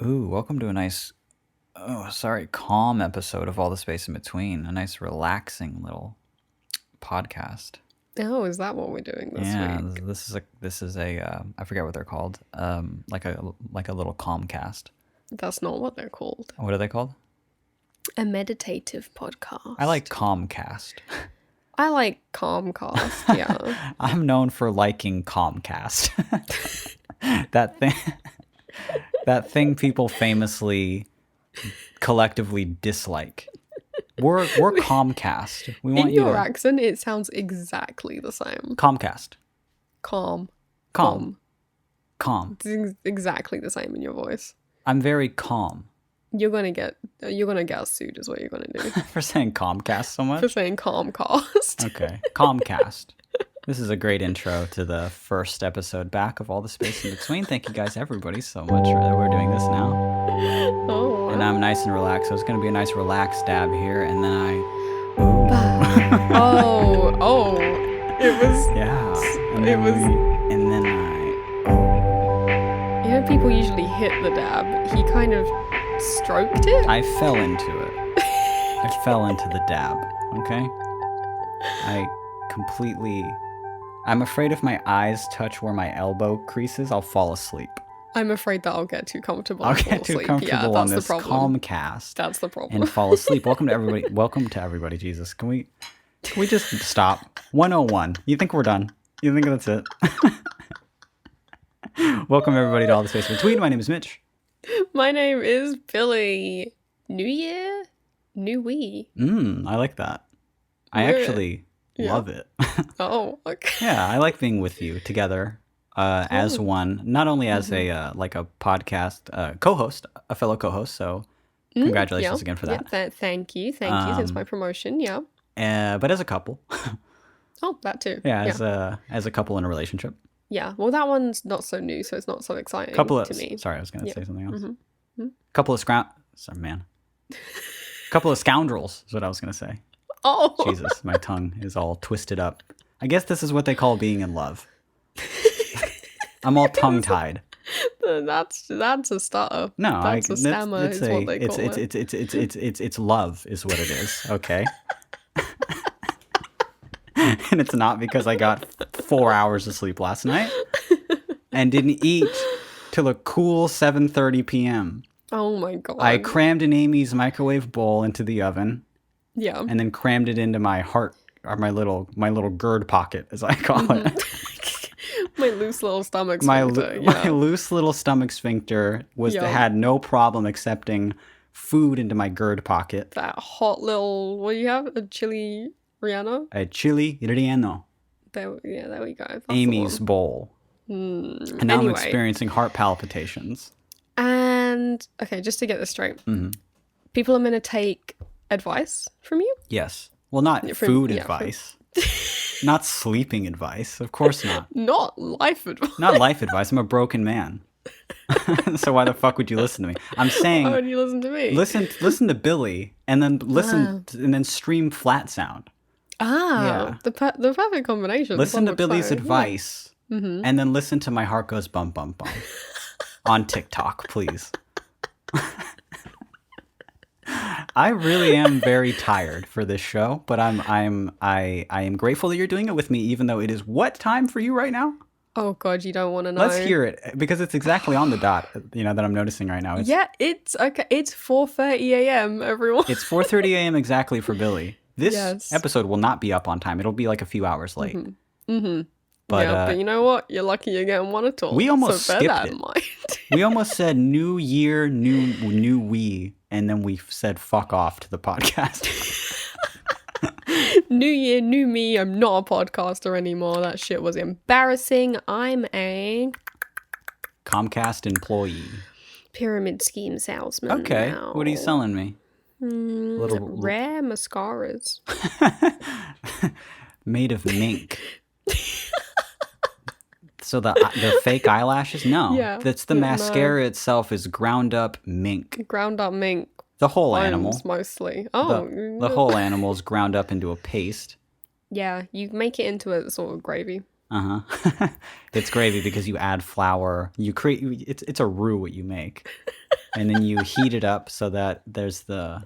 Ooh, welcome to a calm episode of All the Space in Between. A nice, relaxing little podcast. Oh, is that what we're doing this week? This is a I forget what they're called. Like a little calm cast. That's not what they're called. What are they called? A meditative podcast. I like Calmcast. I like Calmcast, yeah. I'm known for liking Calmcast. That thing people famously collectively dislike. We're Comcast. We want In you your to accent, it sounds exactly the same. Comcast. Calm. Calm. It's exactly the same in your voice. I'm very calm. You're gonna get us sued, is what you're gonna do. For saying Comcast so much? For saying Calmcast. Okay. Comcast. This is a great intro to the first episode back of All the Space in Between. Thank you guys, everybody, so much that we're doing this now. Oh. And I'm nice and relaxed, so it's going to be a nice relaxed dab here, and then I... Oh. It was... Yeah. And then I... You know, people usually hit the dab. He kind of stroked it? I fell into it. I fell into the dab, okay? I'm afraid if my eyes touch where my elbow creases, I'll fall asleep. I'm afraid that I'll get too comfortable. I'll get too comfortable on this Calmcast. That's the problem. And fall asleep. Welcome to everybody. Jesus, can we just stop? 101. You think we're done? You think that's it? Welcome everybody to All the Space Between. My name is Mitch. My name is Billy. New year, new we. I like that. I actually love it. Oh, okay. Yeah, I like being with you together as one, not only as a like a podcast co-host, a fellow co-host. So congratulations again for that. Thank you. Since my promotion, but as a couple. Oh, that too. Yeah, as a couple in a relationship. Yeah, well, that one's not so new, so it's not so exciting to me. Sorry, I was going to say something else. Couple of scoundrels is what I was going to say. Oh, Jesus, my tongue is all twisted up. I guess this is what they call being in love. I'm all tongue-tied. That's a stutter. No, that's a stammer. Is what they call it. It's love is what it is. Okay. And it's not because I got 4 hours of sleep last night and didn't eat till a cool 7:30 p.m. Oh my god! I crammed an Amy's microwave bowl into the oven. Yeah. And then crammed it into my heart, or my little GERD pocket, as I call it. My loose little stomach sphincter. My loose little stomach sphincter had no problem accepting food into my GERD pocket. That hot little, what do you have? A chili Rihanna? A chili relleno. There we go. That's Amy's bowl. And now I'm experiencing heart palpitations. And, okay, just to get this straight. People are going to take advice from you? Yes. Well, not food advice. Not sleeping advice. Of course not. Not life advice. Not life advice. I'm a broken man. So why the fuck would you listen to me? I'm saying. Why would you listen to me? Listen to Billy, and then and then stream flat sound. The perfect combination. Listen to Billy's advice, and then listen to My Heart Goes Bum Bum Bum on TikTok, please. I really am very tired for this show, but I am grateful that you're doing it with me, even though it is what time for you right now? Oh God, you don't want to know. Let's hear it, because it's exactly on the dot. That I'm noticing right now. It's okay. It's 4:30 a.m. Everyone. It's 4:30 a.m. exactly for Billy. This episode will not be up on time. It'll be like a few hours late. But you know what? You're lucky you're getting one at all. We almost skipped that in mind. We almost said new year, new we, and then we said fuck off to the podcast. New year, new me. I'm not a podcaster anymore. That shit was embarrassing. I'm a Comcast employee. Pyramid scheme salesman. Okay, now. What are you selling me? Rare mascaras. Made of mink. So the fake eyelashes? No. Yeah. That's the mascara itself is ground up mink. Ground up mink. The whole animal. Mostly. Oh. The whole animal is ground up into a paste. Yeah, you make it into a sort of gravy. It's gravy because you add flour. You create. It's a roux what you make. and then you heat it up so that there's the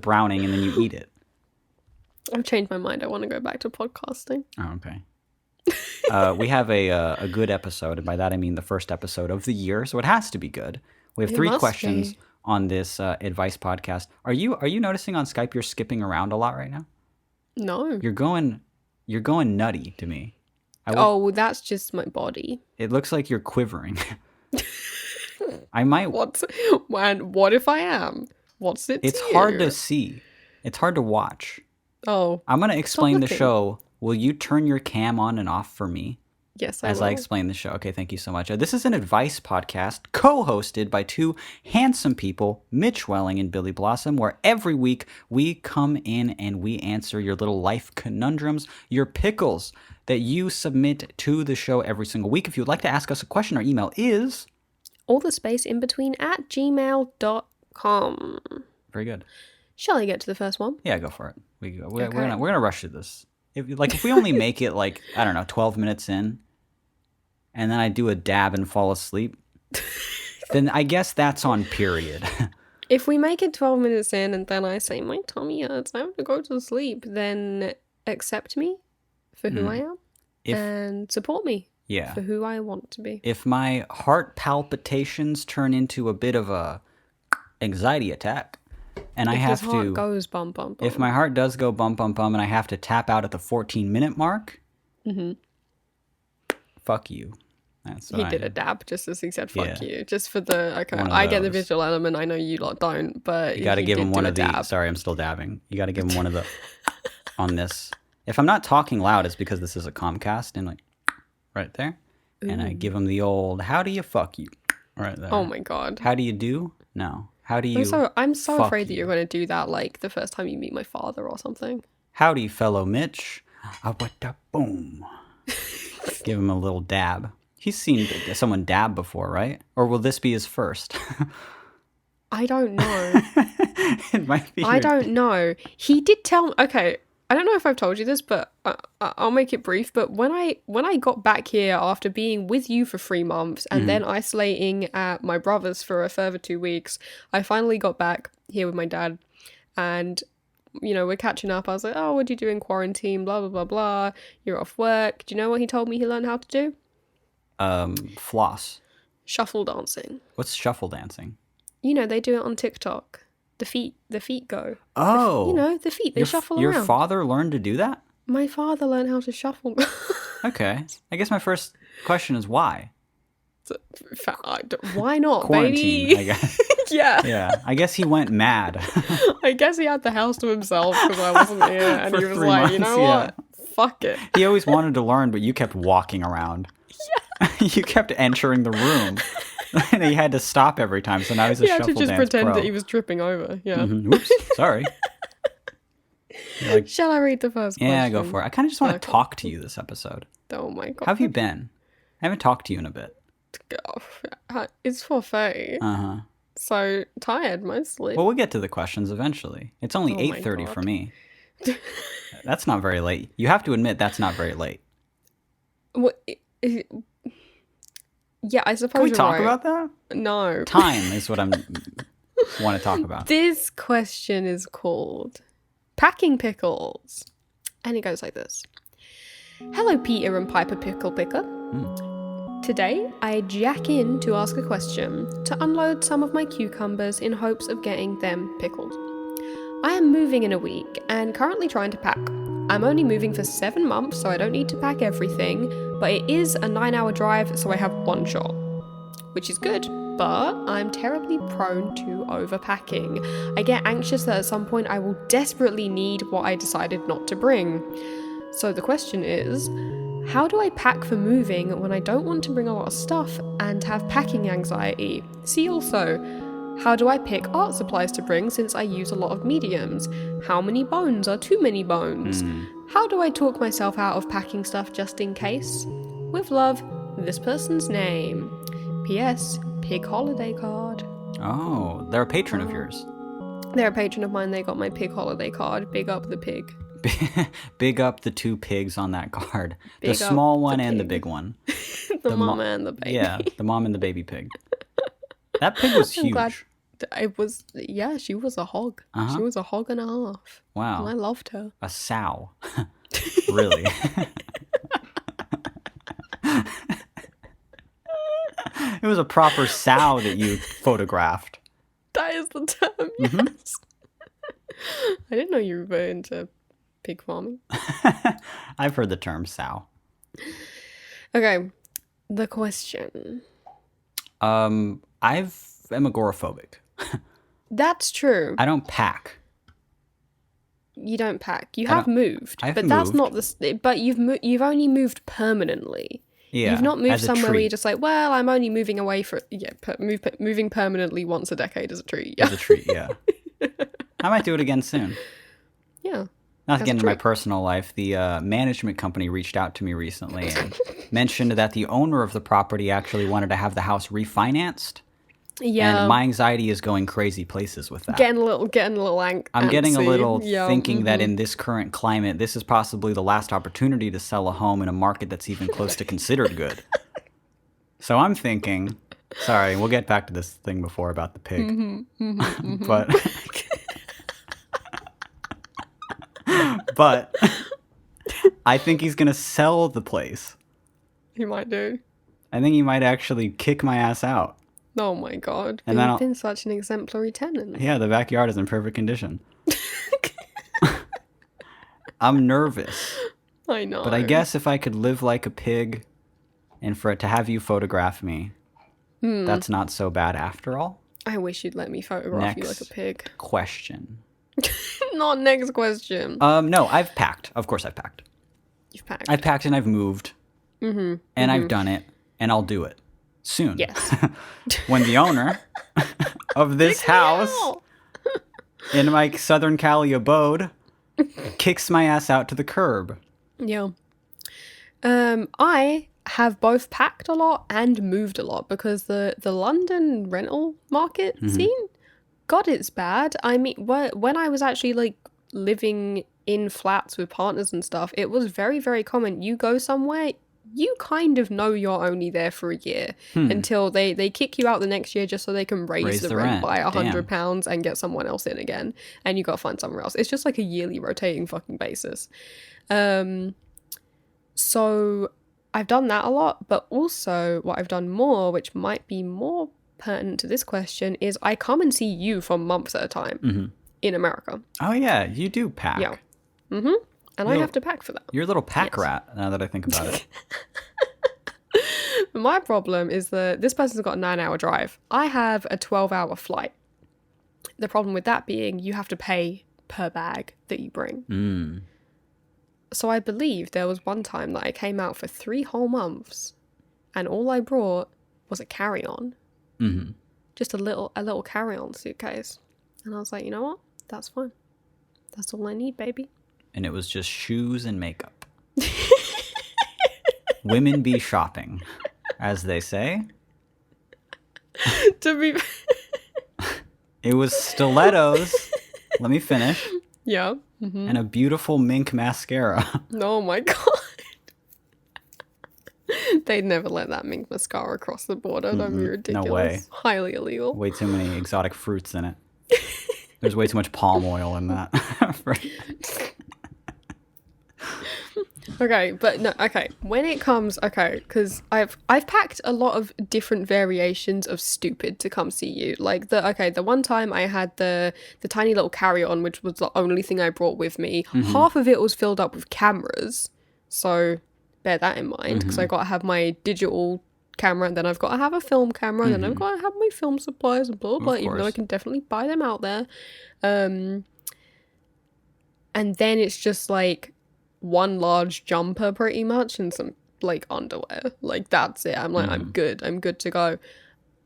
browning, and then you eat it. I've changed my mind. I want to go back to podcasting. Oh, okay. We have a good episode, and by that I mean the first episode of the year, so it has to be good. We have 3 questions on this advice podcast. Are you noticing on Skype you're skipping around a lot right now? No. You're going nutty to me. That's just my body. It looks like you're quivering. I might. What if I am? What's it? It's hard to see. It's hard to watch. Oh. I'm gonna explain the show. Will you turn your cam on and off for me? Yes, I will. As I explain the show. Okay, thank you so much. This is an advice podcast co-hosted by 2 handsome people, Mitch Welling and Billy Blossom, where every week we come in and we answer your little life conundrums, your pickles that you submit to the show every single week. If you would like to ask us a question, our email is allthespace_in-between@gmail.com. Very good. Shall I get to the first one? Yeah, go for it. We're gonna rush through this. If we only make it like, I don't know, 12 minutes in, and then I do a dab and fall asleep, then I guess that's on period. If we make it 12 minutes in and then I say my tummy hurts, I have to go to sleep, then accept me for who I am and support me for who I want to be. If my heart palpitations turn into a bit of a anxiety attack, and I have to, heart goes bum bum bum. If my heart does go bum bum bum, and I have to tap out at the 14-minute mark, fuck you. He did a dab just as he said fuck you, just for the I get the visual element. I know you lot don't, but you got to give him one of the. Sorry, I'm still dabbing. You got to give him one of the on this. If I'm not talking loud, it's because this is a Comcast, and like right there, and I give him the old "How do you fuck you?" right there. Oh my god. How do you do? No. How do you? I'm so afraid that you're going to do that like the first time you meet my father or something. Howdy, fellow Mitch. Boom. Give him a little dab. He's seen someone dab before, right? Or will this be his first? I don't know. It might be. I don't know. He did tell me. Okay, I don't know if I've told you this, but I'll make it brief. But when I got back here after being with you for 3 months and then isolating at my brother's for a further 2 weeks, I finally got back here with my dad, and we're catching up. I was like, oh, what'd you do in quarantine? Blah blah blah blah. You're off work. Do you know what he told me he learned how to do? Floss. Shuffle dancing. What's shuffle dancing? They do it on TikTok. The feet go. Oh. The feet, they shuffle around. Your father learned to do that? My father learned how to shuffle. Okay. I guess my first question is why? Why not, quarantine, baby? I guess. Yeah. Yeah. I guess he went mad. I guess he had the house to himself because I wasn't here. And he was like, months, you know what? Fuck it. He always wanted to learn, but you kept walking around. Yeah. You kept entering the room. And he had to stop every time, so now he's a shuffle dance pro. He had to just pretend that he was tripping over. Yeah. Mm-hmm. Oops, sorry. Shall I read the first question? Yeah, go for it. I kind of just want to talk to you this episode. Oh my god. How have you been? I haven't talked to you in a bit. It's 4:30. Uh-huh. So tired mostly. Well, we'll get to the questions eventually. It's only 8:30 for me. That's not very late. You have to admit that's not very late. What? Yeah, I suppose. Can we you're talk right. about that? No. Time is what I want to talk about. This question is called Packing Pickles. And it goes like this. Hello, Peter and Piper Pickle Picker. Today, I jack in to ask a question to unload some of my cucumbers in hopes of getting them pickled. I am moving in a week and currently trying to pack. I'm only moving for 7 months, so I don't need to pack everything, but it is a 9-hour drive, so I have one shot, which is good, but I'm terribly prone to overpacking. I get anxious that at some point I will desperately need what I decided not to bring. So the question is, how do I pack for moving when I don't want to bring a lot of stuff and have packing anxiety? See also, how do I pick art supplies to bring since I use a lot of mediums? How many bones are too many bones? How do I talk myself out of packing stuff just in case? With love, this person's name. P.S. Pig holiday card. Oh, they're a patron of yours. They're a patron of mine. They got my pig holiday card. Big up the pig. Big up the 2 pigs on that card. The small one and the big one. The mama and the baby. Yeah, the mom and the baby pig. That pig was I'm glad huge. it was. Yeah, she was a hog. Uh-huh. She was a hog and a half. Wow. And I loved her. A sow. Really. It was a proper sow that you photographed. That is the term, yes. I didn't know you were into pig farming. I've heard the term sow. Okay, the question. I'm agoraphobic. That's true. I don't pack. You don't pack. You have moved, I've but that's moved. not the. But you've only moved permanently. Yeah, You've not moved as a somewhere where treat. you're just like, well, I'm only moving away for moving permanently once a decade as a treat. Yeah, As a treat, yeah. I might do it again soon. yeah. Not to As get a into my treat. personal life, the management company reached out to me recently and mentioned that the owner of the property actually wanted to have the house refinanced. Yeah, And my anxiety is going crazy places with that. getting a little I'm getting a antsy. little Yeah, thinking that in this current climate, this is possibly the last opportunity to sell a home in a market that's even close to considered good. So I'm thinking, sorry, we'll get back to this thing before about the pig. But I think he's going to sell the place. he might do. I think he might actually kick my ass out. Oh my god! And But then you've been such an exemplary tenant. Yeah, the backyard is in perfect condition. I'm nervous. I know. But I guess if I could live like a pig and for it to have you photograph me, that's not so bad after all. I wish you'd let me photograph you like a Next pig. question. Not next question. No, I've packed. Of course I've packed. You've packed. I've packed and I've moved. And I've done it. And I'll do it. Soon. Yes. When the owner of this house in my Southern Cali abode kicks my ass out to the curb. Yeah. I have both packed a lot and moved a lot because the London rental market scene, God, it's bad. I mean, when I was actually like living in flats with partners and stuff, it was very, very common. You go somewhere, you kind of know you're only there for a year until they kick you out the next year just so they can raise the rent by £100 and get someone else in again, and you got to find somewhere else. It's just like a yearly rotating fucking basis. So I've done that a lot, but also what I've done more, which might be more pertinent to this question, is I come and see you for months at a time in America. Oh yeah, you do pack. Yeah. And I have to pack for that. You're a little pack rat now that I think about it. My problem is that this person's got a 9-hour drive. I have a 12-hour flight. The problem with that being you have to pay per bag that you bring. So I believe there was one time that I came out for 3 whole months and all I brought was a carry-on. Just a little carry-on suitcase. And I was like, you know what? That's fine. That's all I need, baby. And it was just shoes and makeup. Women be shopping, as they say. To be... It was stilettos. Let me finish. Yeah. And a beautiful mink mascara. Oh my god. They'd never let that mink mascara cross the border. That'd be ridiculous. No way. Highly illegal. Way too many exotic fruits in it. There's way too much palm oil in that. Okay, but no, okay. When it comes, okay, because I've packed a lot of different variations of stupid to come see you. Like the one time I had the tiny little carry-on, which was the only thing I brought with me. Half of it was filled up with cameras, so bear that in mind, because I got to have my digital camera, and then I've got to have a film camera, and then I've got to have my film supplies and blah blah. Even though I can definitely buy them out there, and then it's just like one large jumper pretty much and some like underwear. Like that's it. I'm like, I'm good to go.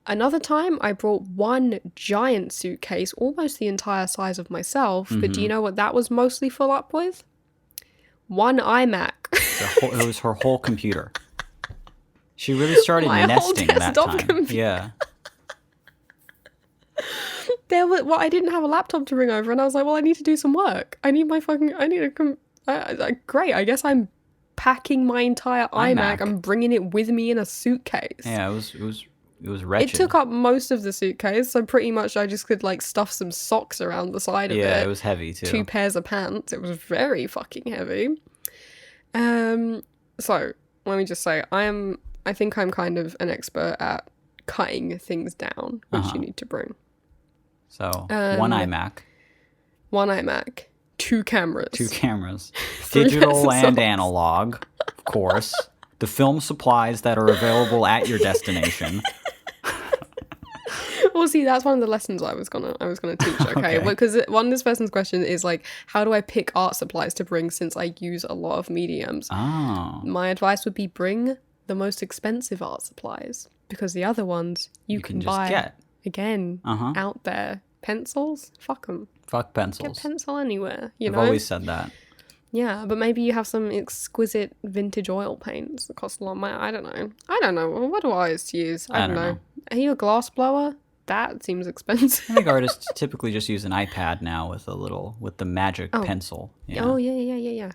Another time I brought one giant suitcase, almost the entire size of myself, but do you know what that was mostly full up with? One iMac. It was her whole computer. She really started My whole nesting that desktop time. computer. Yeah. I didn't have a laptop to bring over, and I was like, well, I need to do some work. Great, I guess I'm packing my entire iMac. I'm bringing it with me in a suitcase. Yeah, it was It was wretched. It took up most of the suitcase, so pretty much I just could like stuff some socks around the side of it. Yeah, it was heavy too. 2 pairs of pants. It was very fucking heavy. So let me just say, I think I'm kind of an expert at cutting things down, which you need to bring. So, one iMac. 1 iMac, 2 cameras. 2 cameras. 3 Digital pairs of and socks. analog, of course. The film supplies that are available at your destination. Well, see, that's one of the lessons I was gonna teach. Okay, Okay. because one of this person's question is like, how do I pick art supplies to bring since I use a lot of mediums? Oh. My advice would be bring the most expensive art supplies because the other ones you can just buy get. again Uh-huh. out there. Pencils, fuck them. Fuck Get pencils. pencil anywhere. You I've know. always said that. Yeah, but maybe you have some exquisite vintage oil paints that cost a lot of money. I don't know. What do artists use? I don't know. Are you a glass blower? That seems expensive. I think artists typically just use an iPad now with the magic pencil. Yeah. Oh yeah.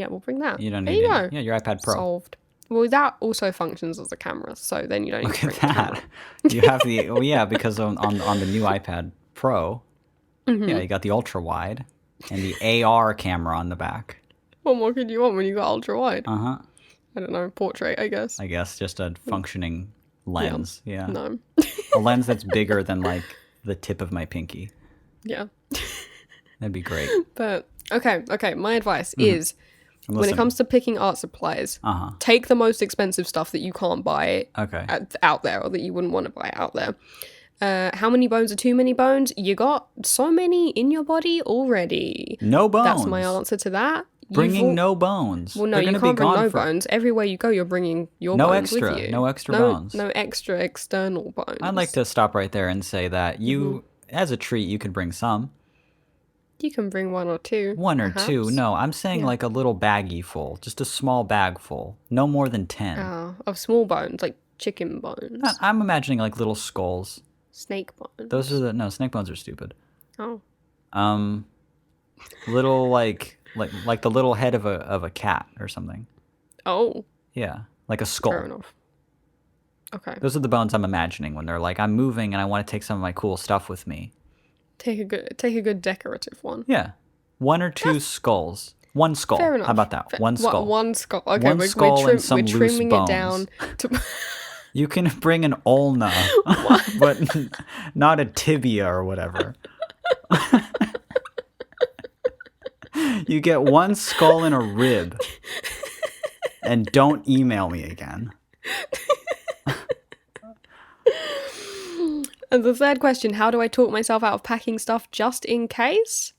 We'll bring that. You don't there need you any. go. Yeah, your iPad Pro. Solved. Well, that also functions as a camera, so then you don't need Look to at bring the camera. that. You have the because on the new iPad Pro, yeah, you got the ultra wide and the AR camera on the back. What more could you want when you got ultra wide? Uh-huh. I don't know, portrait, I guess. I guess just a functioning lens. Yeah. No. A lens that's bigger than like the tip of my pinky. Yeah. That'd be great. But okay. My advice is I'm when it listening. comes to picking art supplies, take the most expensive stuff that you can't buy Okay. out there or that you wouldn't want to buy out there. How many bones are too many bones? You got so many in your body already. No bones. That's my answer to that. Bringing no bones. Well, no, They're you gonna can't be bring gone no for- bones. Everywhere you go, you're bringing your No bones extra. with you. No extra bones. No extra external bones. I'd like to stop right there and say that you, as a treat, you could bring some. You can bring 1 or 2. 1 or perhaps. 2. No, I'm saying like a little baggie full. Just a small bag full. No more than 10. Of small bones, like chicken bones, I'm imagining like little skulls. snake bones. Those are no, snake bones are stupid. Oh. Little like the little head of a cat or something. Oh. Yeah, like a skull. Fair enough. Okay. Those are the bones I'm imagining when they're like, I'm moving and I want to take some of my cool stuff with me. Take a good decorative one. Yeah, 1 or 2 skulls. 1 skull. Fair enough. How about that? One skull. One skull. Okay, One skull and some we're loose trimming bones. it down to. You can bring an ulna, but not a tibia or whatever. You get 1 skull and a rib. And don't email me again. And the third question, how do I talk myself out of packing stuff just in case?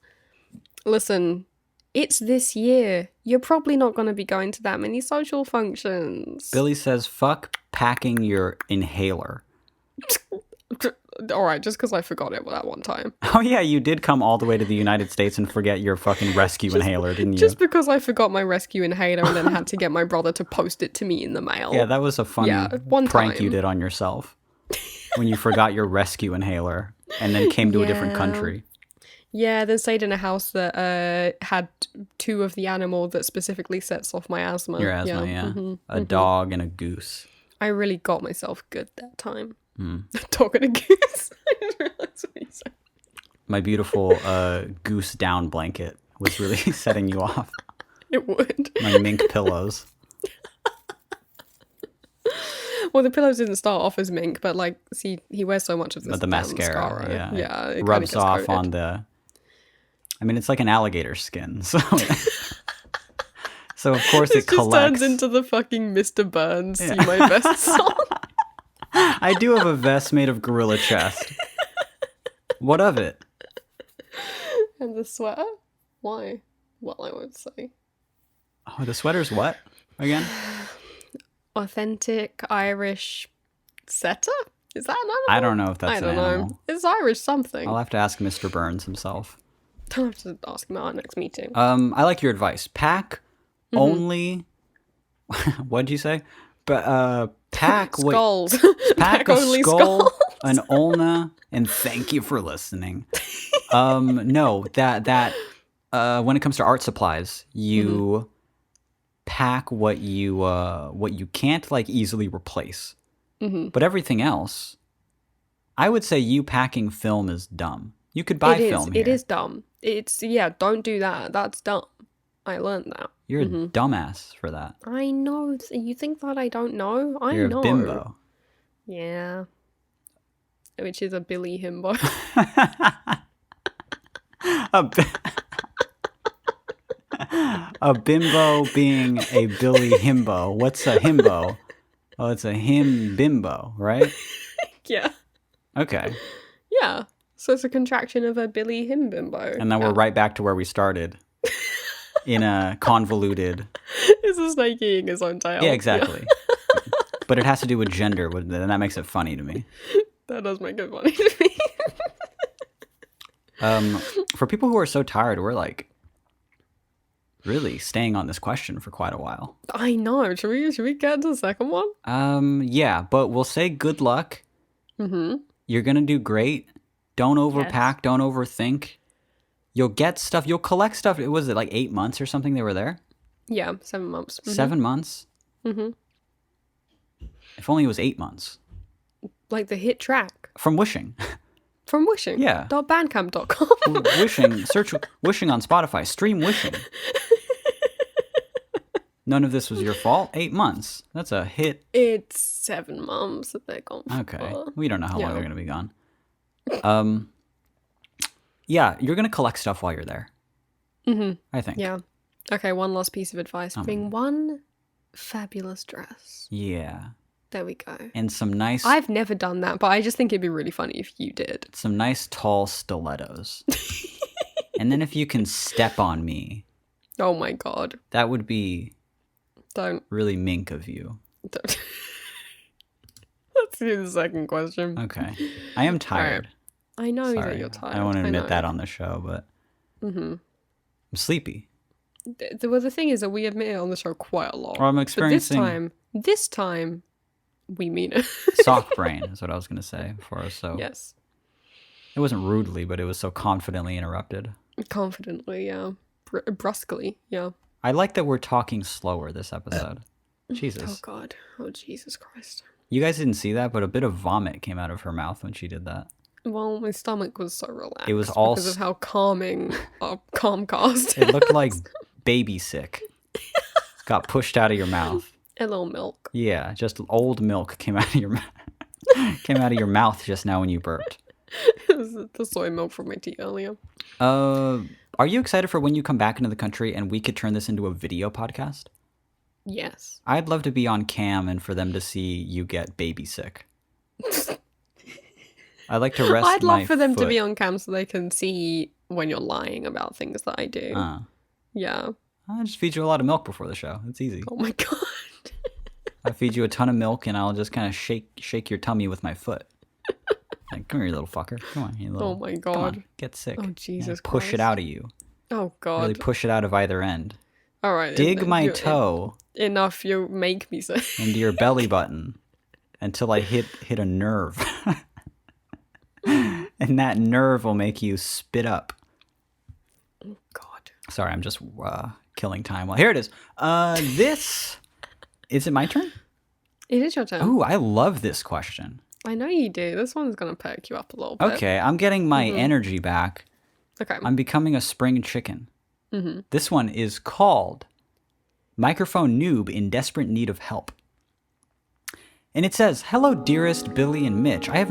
Listen, it's this year. You're probably not going to be going to that many social functions. Billy says, fuck packing your inhaler. All right, just because I forgot it that one time. Oh, yeah, you did come all the way to the United States and forget your fucking rescue inhaler, didn't you? Just because I forgot my rescue inhaler and then had to get my brother to post it to me in the mail. Yeah, that was a fun one prank time. you did on yourself. When you forgot your rescue inhaler and then came to a different country. Yeah, then stayed in a house that had 2 of the animal that specifically sets off my asthma. Your asthma, yeah. A dog and a goose. I really got myself good that time. Dog and a goose. I didn't realize what you said. My beautiful goose down blanket was really setting you off. It would. My mink pillows. Well, the pillows didn't start off as mink, but like, see, he wears so much of this. But the mascara, yeah. Yeah, it It kinda rubs gets off coated. on the... I mean, it's like an alligator skin, so... So, of course, it This just collects. turns into the fucking Mr. Burns See My Best song. I do have a vest made of gorilla chest. What of it? And the sweater? Why? Well, I would say. Oh, the sweater's what? Again? Authentic Irish setter? Is that an animal? I don't know if that's I don't an know. animal. It's Irish something. I'll have to ask Mr. Burns himself. I'll have to ask him at our next meeting. I like your advice. Pack only... What'd you say? But pack... wait, Skulls. pack a only skull, skulls. an ulna, and thank you for listening. No, that when it comes to art supplies, you pack what you can't like easily replace. But everything else, I would say you packing film is dumb. You could buy film here. It is dumb. Don't do that. That's dumb. I learned that. You're a dumbass for that. I know. You think that I don't know? I You're know. a bimbo. Yeah. Which is a Billy himbo. A bimbo being a Billy himbo. What's a himbo? Oh, it's a him bimbo, right? Yeah. Okay. Yeah. So it's a contraction of a Billy him bimbo. And then we're right back to where we started. In a convoluted... It's a snake eating his own tail. Yeah, exactly. But it has to do with gender, and that makes it funny to me. That does make it funny to me. For people who are so tired, we're like really staying on this question for quite a while. I know. Should we get to the second one? Yeah, but we'll say good luck. Mm-hmm. You're gonna do great. Don't overpack. Don't overthink. You'll get stuff. You'll collect stuff. Was it like 8 months or something they were there? Yeah, 7 months. Mm-hmm. 7 months? Mm-hmm. If only it was 8 months. Like the hit track. From Wishing. From Wishing? Yeah. .bandcamp.com. Wishing. Search Wishing on Spotify. Stream Wishing. None of this was your fault? 8 months. That's a hit. It's 7 months that they're gone for. Okay. We don't know how long they're going to be gone. Yeah, you're going to collect stuff while you're there. Mm-hmm. I think. Yeah. Okay, one last piece of advice. Bring one fabulous dress. Yeah. There we go. And some nice... I've never done that, but I just think it'd be really funny if you did. Some nice tall stilettos. And then if you can step on me... Oh my god. That would be... Don't. Really mink of you. Don't. Let's do the second question. Okay. I am tired. Right. I know Sorry. that you're tired. I don't want to admit that on the show, but... Mm-hmm. I'm sleepy. The thing is that we admit it on the show quite a lot. Or I'm experiencing... But this time, we mean it. Soft brain is what I was going to say before I was so... Yes. It wasn't rudely, but it was so confidently interrupted. Confidently, yeah. Brusquely, yeah. I like that we're talking slower this episode. Jesus. Oh, God. Oh, Jesus Christ. You guys didn't see that, but a bit of vomit came out of her mouth when she did that. Well, my stomach was so relaxed. It was all... because of how calming our Comcast It looked like baby sick. Got pushed out of your mouth. A little milk. Yeah, just old milk came out of your mouth. Came out of your mouth just now when you burped. It was the soy milk from my tea earlier. Are you excited for when you come back into the country and we could turn this into a video podcast? Yes. I'd love to be on cam and for them to see you get baby sick. I'd like to rest I'd love my for them to foot. be on cam so they can see when you're lying about things that I do. Yeah. I'll just feed you a lot of milk before the show. It's easy. Oh my god. I feed you a ton of milk and I'll just kind of shake your tummy with my foot. Like, come here, you little fucker. Come on, you little... Oh my god. Come on, get sick. Oh Jesus Push Christ. it out of you. Oh god. Really push it out of either end. All right. Dig my toe Enough. You make me say. into your belly button until I hit a nerve. And that nerve will make you spit up. Oh god. Sorry, I'm just killing time. Well, here it is. This... Is it my turn? It is your turn. Oh, I love this question. I know you do. This one's going to perk you up a little bit. Okay, I'm getting my energy back. Okay. I'm becoming a spring chicken. Mm-hmm. This one is called Microphone Noob in Desperate Need of Help. And it says, "Hello, dearest Billy and Mitch. I have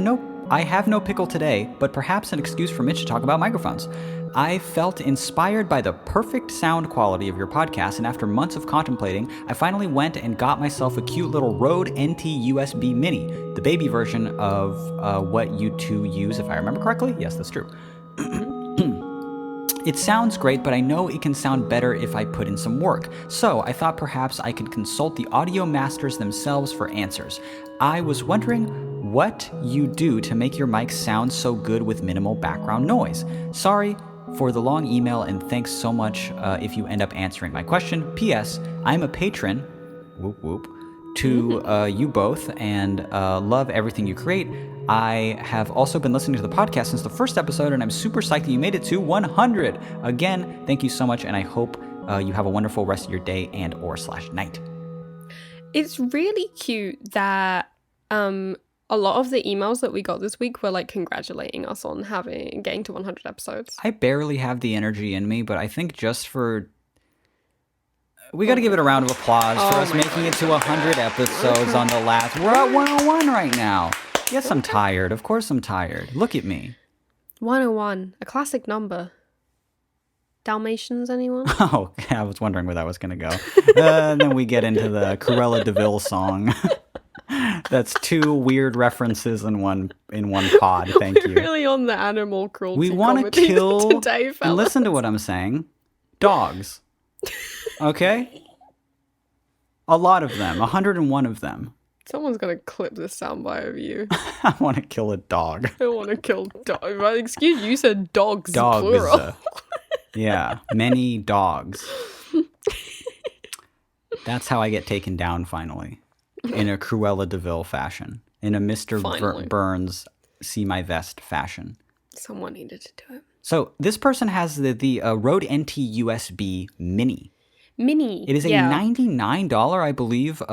no pickle today, but perhaps an excuse for Mitch to talk about microphones. I felt inspired by the perfect sound quality of your podcast, and after months of contemplating, I finally went and got myself a cute little Rode NT USB Mini, the baby version of what you two use, if I remember correctly. Yes, that's true. It sounds great, but I know it can sound better if I put in some work. So I thought perhaps I could consult the audio masters themselves for answers. I was wondering what you do to make your mic sound so good with minimal background noise. Sorry for the long email, and thanks so much if you end up answering my question. P.S. I'm a patron, whoop whoop, to you both, and love everything you create. I have also been listening to the podcast since the first episode, and I'm super psyched that you made it to 100. Again, thank you so much, and I hope you have a wonderful rest of your day and/or/night. It's really cute that A lot of the emails that we got this week were like congratulating us on getting to 100 episodes. I barely have the energy in me, but I think just for... We got to give it a round of applause for us making it to 100 episodes on the last... We're at 101 right now. Yes, I'm tired. Of course I'm tired. Look at me. 101, a classic number. Dalmatians, anyone? Oh, I was wondering where that was going to go. And then we get into the Cruella de Vil song. That's two weird references in one pod. Thank you. We're really on the animal cruelty. We want to kill today, fellas. And listen to what I'm saying. Dogs. Okay? A lot of them. 101 of them. Someone's gonna clip this soundbite of you. I want to kill a dog. I want to kill dogs. Excuse you said dogs. Dogs. Plural. Yeah, many dogs. That's how I get taken down finally. In a Cruella de Vil fashion. In a Mr. Burns see my vest fashion. Someone needed to do it. So this person has the Rode NT USB Mini. It is a $99, I believe.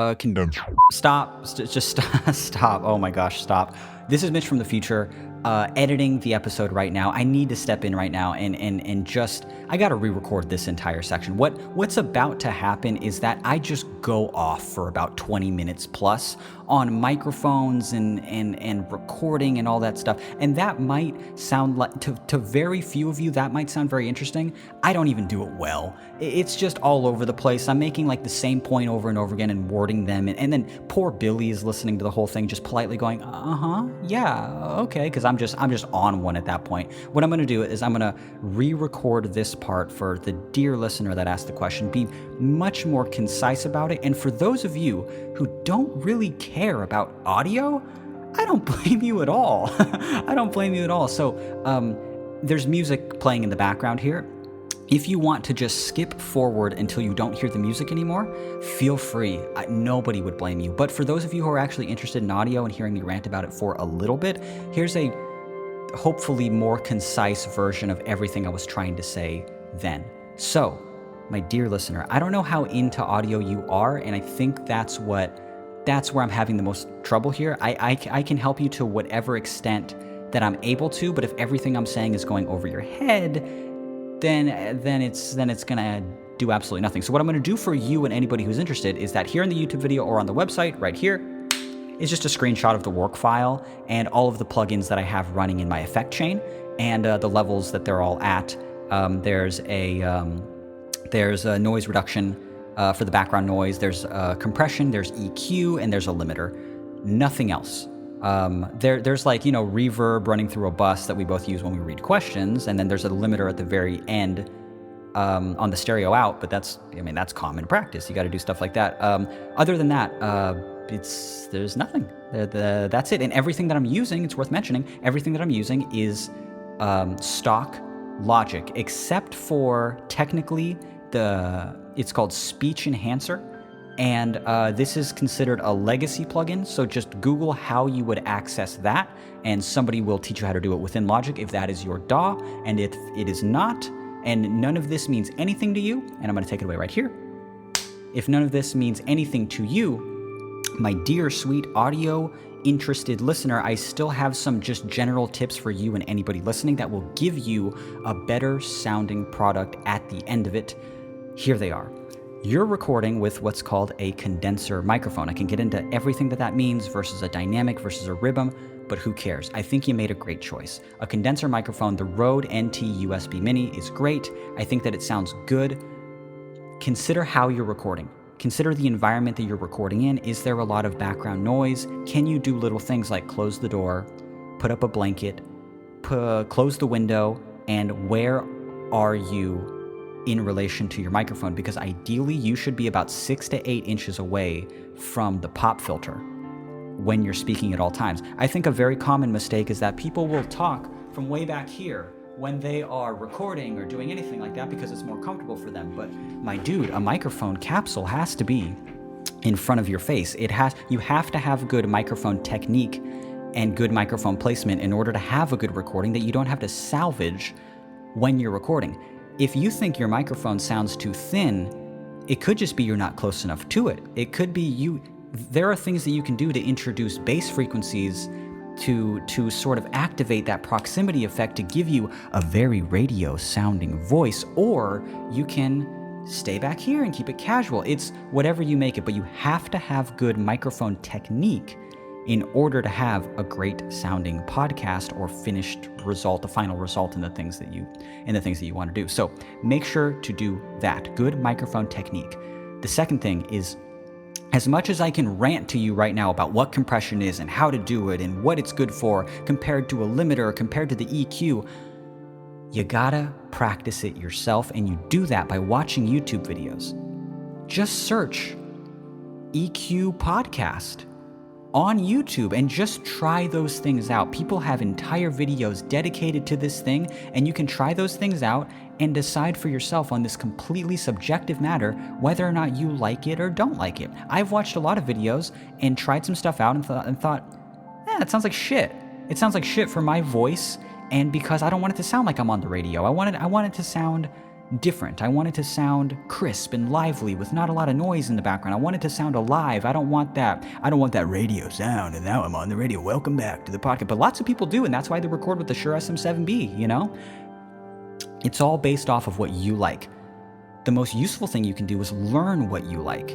Stop. Just stop. Oh my gosh, stop. This is Mitch from the future, editing the episode right now. I need to step in right now and just, I gotta re-record this entire section. What's about to happen is that I just go off for about 20 minutes plus on microphones and recording and all that stuff. And that might sound like, to very few of you, that might sound very interesting. I don't even do it well. It's just all over the place. I'm making like the same point over and over again and wording them. And then poor Billy is listening to the whole thing, just politely going, yeah, okay. Because I'm just on one at that point. What I'm going to do is I'm going to re-record this part for the dear listener that asked the question, be much more concise about it. And for those of you who don't really care about audio, I don't blame you at all. I don't blame you at all. So there's music playing in the background here. If you want to just skip forward until you don't hear the music anymore, feel free. Nobody would blame you. But for those of you who are actually interested in audio and hearing me rant about it for a little bit, here's a hopefully more concise version of everything I was trying to say then. So, my dear listener, I don't know how into audio you are, and I think that's where I'm having the most trouble here. I can help you to whatever extent that I'm able to, but if everything I'm saying is going over your head, then it's gonna do absolutely nothing. So what I'm gonna do for you and anybody who's interested is that here in the YouTube video or on the website right here is just a screenshot of the work file and all of the plugins that I have running in my effect chain and the levels that they're all at. There's a noise reduction for the background noise. There's compression. There's EQ, and there's a limiter. Nothing else. There's like, reverb running through a bus that we both use when we read questions, and then there's a limiter at the very end on the stereo out, but that's common practice. You got to do stuff like that. Other than that, there's nothing. That's it. And everything that I'm using, it's worth mentioning, everything that I'm using is stock Logic, except for technically it's called Speech Enhancer. And this is considered a legacy plugin, so just Google how you would access that, and somebody will teach you how to do it within Logic if that is your DAW, and if it is not, and none of this means anything to you, and I'm going to take it away right here. If none of this means anything to you, my dear, sweet audio-interested listener, I still have some just general tips for you and anybody listening that will give you a better-sounding product at the end of it. Here they are. You're recording with what's called a condenser microphone. I can get into everything that means versus a dynamic versus a rhythm, but who cares? I think you made a great choice. A condenser microphone, the Rode NT USB Mini, is great. I think that it sounds good. Consider how you're recording. Consider the environment that you're recording in. Is there a lot of background noise? Can you do little things like close the door, put up a blanket, close the window, and where are you in relation to your microphone? Because ideally you should be about 6 to 8 inches away from the pop filter when you're speaking at all times. I think a very common mistake is that people will talk from way back here when they are recording or doing anything like that because it's more comfortable for them. But my dude, a microphone capsule has to be in front of your face. You have to have good microphone technique and good microphone placement in order to have a good recording that you don't have to salvage when you're recording. If you think your microphone sounds too thin, it could just be you're not close enough to it. It could be there are things that you can do to introduce bass frequencies to sort of activate that proximity effect to give you a very radio sounding voice, or you can stay back here and keep it casual. It's whatever you make it, but you have to have good microphone technique in order to have a great sounding podcast or finished result, a final result in the things that you want to do. So make sure to do that. Good microphone technique. The second thing is, as much as I can rant to you right now about what compression is and how to do it and what it's good for compared to a limiter or compared to the EQ, you gotta practice it yourself, and you do that by watching YouTube videos. Just search EQ podcast on YouTube and just try those things out. People have entire videos dedicated to this thing, and you can try those things out and decide for yourself on this completely subjective matter whether or not you like it or don't like it. I've watched a lot of videos and tried some stuff out and thought, it sounds like shit. It sounds like shit for my voice, and because I don't want it to sound like I'm on the radio. I want it to sound different. I want it to sound crisp and lively with not a lot of noise in the background. I want it to sound alive. I don't want that radio sound, and now I'm on the radio. Welcome back to the podcast. But lots of people do, and that's why they record with the Shure SM7B, you know? It's all based off of what you like. The most useful thing you can do is learn what you like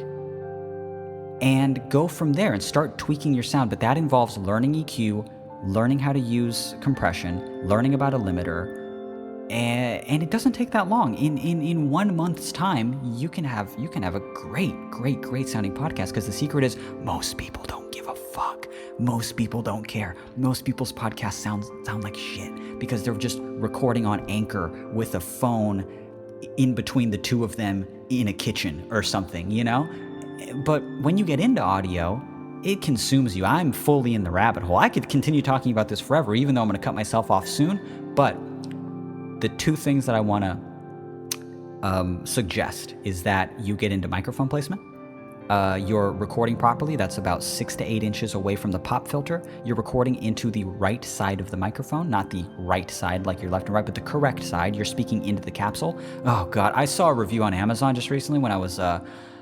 and go from there and start tweaking your sound. But that involves learning EQ, learning how to use compression, learning about a limiter, and it doesn't take that long. In 1 month's time, you can have a great sounding podcast, because the secret is most people don't give a fuck. Most people don't care. Most people's podcasts sound like shit because they're just recording on Anchor with a phone in between the two of them in a kitchen or something, you know? But when you get into audio, it consumes you. I'm fully in the rabbit hole. I could continue talking about this forever, even though I'm going to cut myself off soon. But the two things that I want to suggest is that you get into microphone placement. You're recording properly. That's about 6 to 8 inches away from the pop filter. You're recording into the right side of the microphone, not the right side like your left and right, but the correct side. You're speaking into the capsule. Oh God, I saw a review on Amazon just recently when I was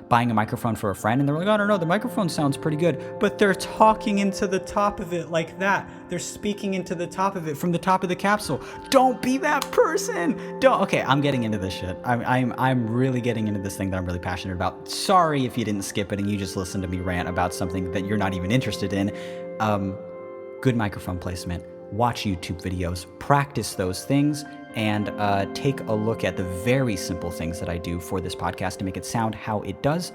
buying a microphone for a friend, and they're like, I don't know, the microphone sounds pretty good, but they're talking into the top of it like that. They're speaking into the top of it from the top of the capsule. Don't be that person. Don't. Okay, I'm getting into this shit. I'm really getting into this thing that I'm really passionate about. Sorry if you didn't skip it and you just listened to me rant about something that you're not even interested in. Good microphone placement. Watch YouTube videos, practice those things, and take a look at the very simple things that I do for this podcast to make it sound how it does.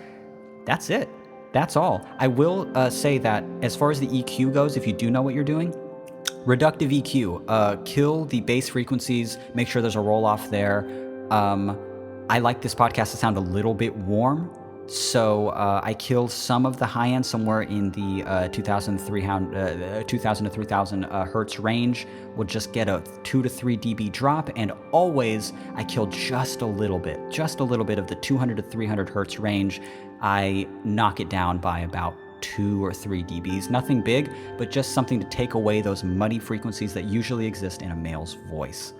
That's it. That's all. I will say that as far as the EQ goes, if you do know what you're doing, reductive EQ, kill the bass frequencies, make sure there's a roll-off there. I like this podcast to sound a little bit warm, so I killed some of the high end somewhere in the 2000 to 3000 hertz range. We'll just get a 2 to 3 dB drop, and always I killed just a little bit of the 200 to 300 hertz range. I knock it down by about 2 or 3 dBs. Nothing big, but just something to take away those muddy frequencies that usually exist in a male's voice.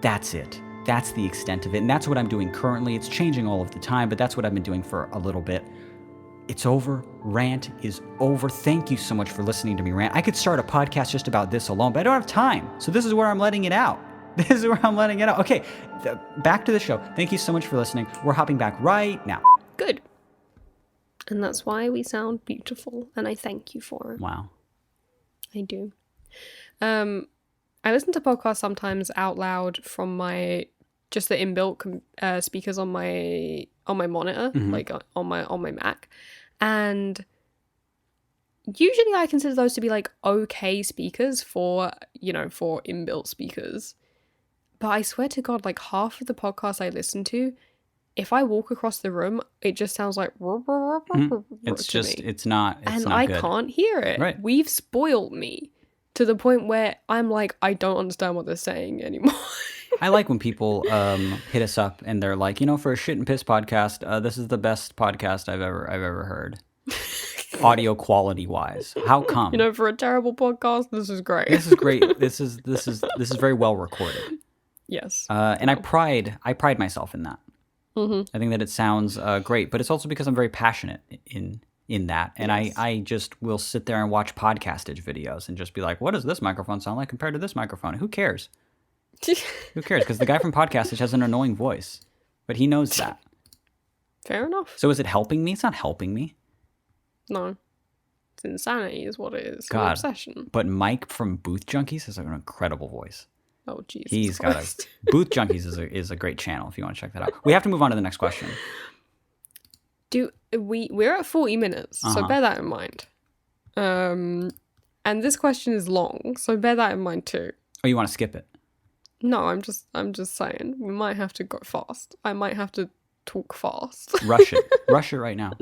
That's it. That's the extent of it, and that's what I'm doing currently. It's changing all of the time, but that's what I've been doing for a little bit. It's over. Rant is over. Thank you so much for listening to me rant. I could start a podcast just about this alone, but I don't have time, so this is where I'm letting it out. Okay, back to the show. Thank you so much for listening. We're hopping back right now. Good. And that's why we sound beautiful, and I thank you for it. Wow. I do. I listen to podcasts sometimes out loud from the inbuilt speakers on my monitor, like on my Mac, and usually I consider those to be like okay speakers for inbuilt speakers. But I swear to God, like half of the podcasts I listen to, if I walk across the room, it just sounds like it's not I good. can't hear it. Right. We've spoiled me to the point where I'm like, I don't understand what they're saying anymore. I like when people hit us up and they're like, for a shit and piss podcast, this is the best podcast I've ever heard. Audio quality wise. How come? For a terrible podcast, this is great. This is great. This is very well recorded. Yes. And I pride myself in that. Mm-hmm. I think that it sounds great, but it's also because I'm very passionate in in that. And I just will sit there and watch podcastage videos and just be like, what does this microphone sound like compared to this microphone? Who cares? Who cares? Because the guy from podcastage has an annoying voice, but he knows that. Fair enough. So is it helping me? It's not helping me. No. It's insanity is what it is. God. An obsession. But Mike from Booth Junkies has an incredible voice. Oh, Jesus He's Christ. got a... Booth Junkies is a great channel if you want to check that out. We have to move on to the next question. We're at 40 minutes, so bear that in mind. And this question is long, so bear that in mind too. Oh, you want to skip it? No, I'm just saying we might have to go fast. I might have to talk fast. Rush it. Rush it right now.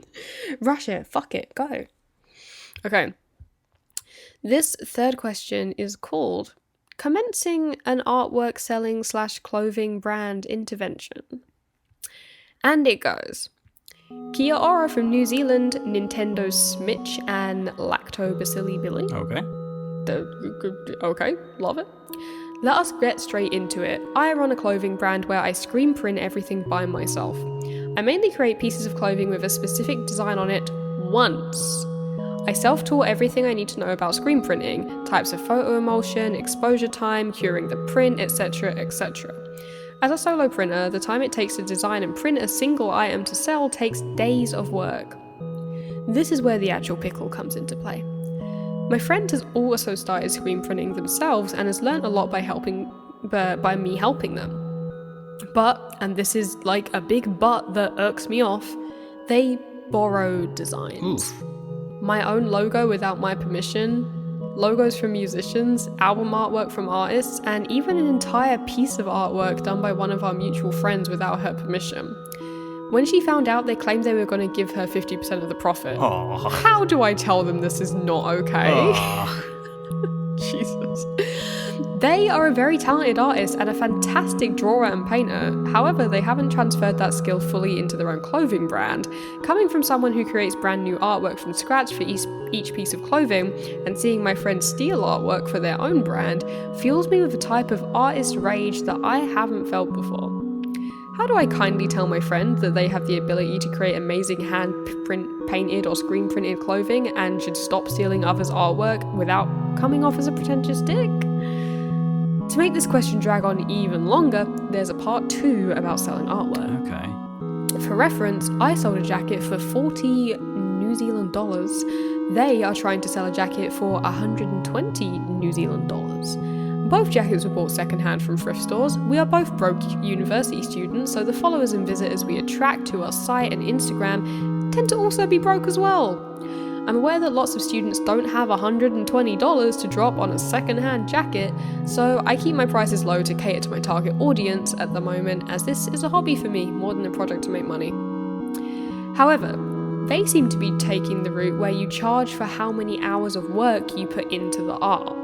Rush it. Fuck it. Go. Okay. This third question is called Commencing an Artwork Selling / Clothing Brand Intervention. And it goes, Kia ora from New Zealand, Nintendo Smitch and Lactobacilli Billy. Okay. Okay, love it. Let us get straight into it. I run a clothing brand where I screen print everything by myself. I mainly create pieces of clothing with a specific design on it once. I self-taught everything I need to know about screen printing, types of photo emulsion, exposure time, curing the print, etc, etc. As a solo printer, the time it takes to design and print a single item to sell takes days of work. This is where the actual pickle comes into play. My friend has also started screen printing themselves and has learnt a lot by me helping them. But, and this is like a big but that irks me off, they borrow designs. Oof. My own logo without my permission, logos from musicians, album artwork from artists, and even an entire piece of artwork done by one of our mutual friends without her permission. When she found out, they claimed they were going to give her 50% of the profit. Aww. How do I tell them this is not okay? Jesus. They are a very talented artist and a fantastic drawer and painter. However, they haven't transferred that skill fully into their own clothing brand. Coming from someone who creates brand new artwork from scratch for each piece of clothing, and seeing my friends steal artwork for their own brand, fuels me with a type of artist rage that I haven't felt before. How do I kindly tell my friend that they have the ability to create amazing hand-painted or screen-printed clothing and should stop stealing others' artwork without coming off as a pretentious dick? To make this question drag on even longer, there's a part 2 about selling artwork. Okay. For reference, I sold a jacket for 40 New Zealand dollars. They are trying to sell a jacket for 120 New Zealand dollars. Both jackets were bought secondhand from thrift stores. We are both broke university students, so the followers and visitors we attract to our site and Instagram tend to also be broke as well. I'm aware that lots of students don't have $120 to drop on a secondhand jacket, so I keep my prices low to cater to my target audience at the moment, as this is a hobby for me more than a project to make money. However, they seem to be taking the route where you charge for how many hours of work you put into the art.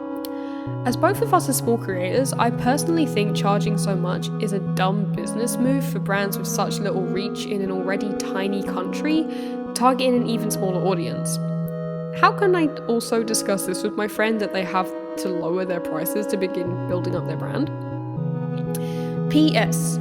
As both of us are small creators, I personally think charging so much is a dumb business move for brands with such little reach in an already tiny country, targeting an even smaller audience. How can I also discuss this with my friend that they have to lower their prices to begin building up their brand? P.S.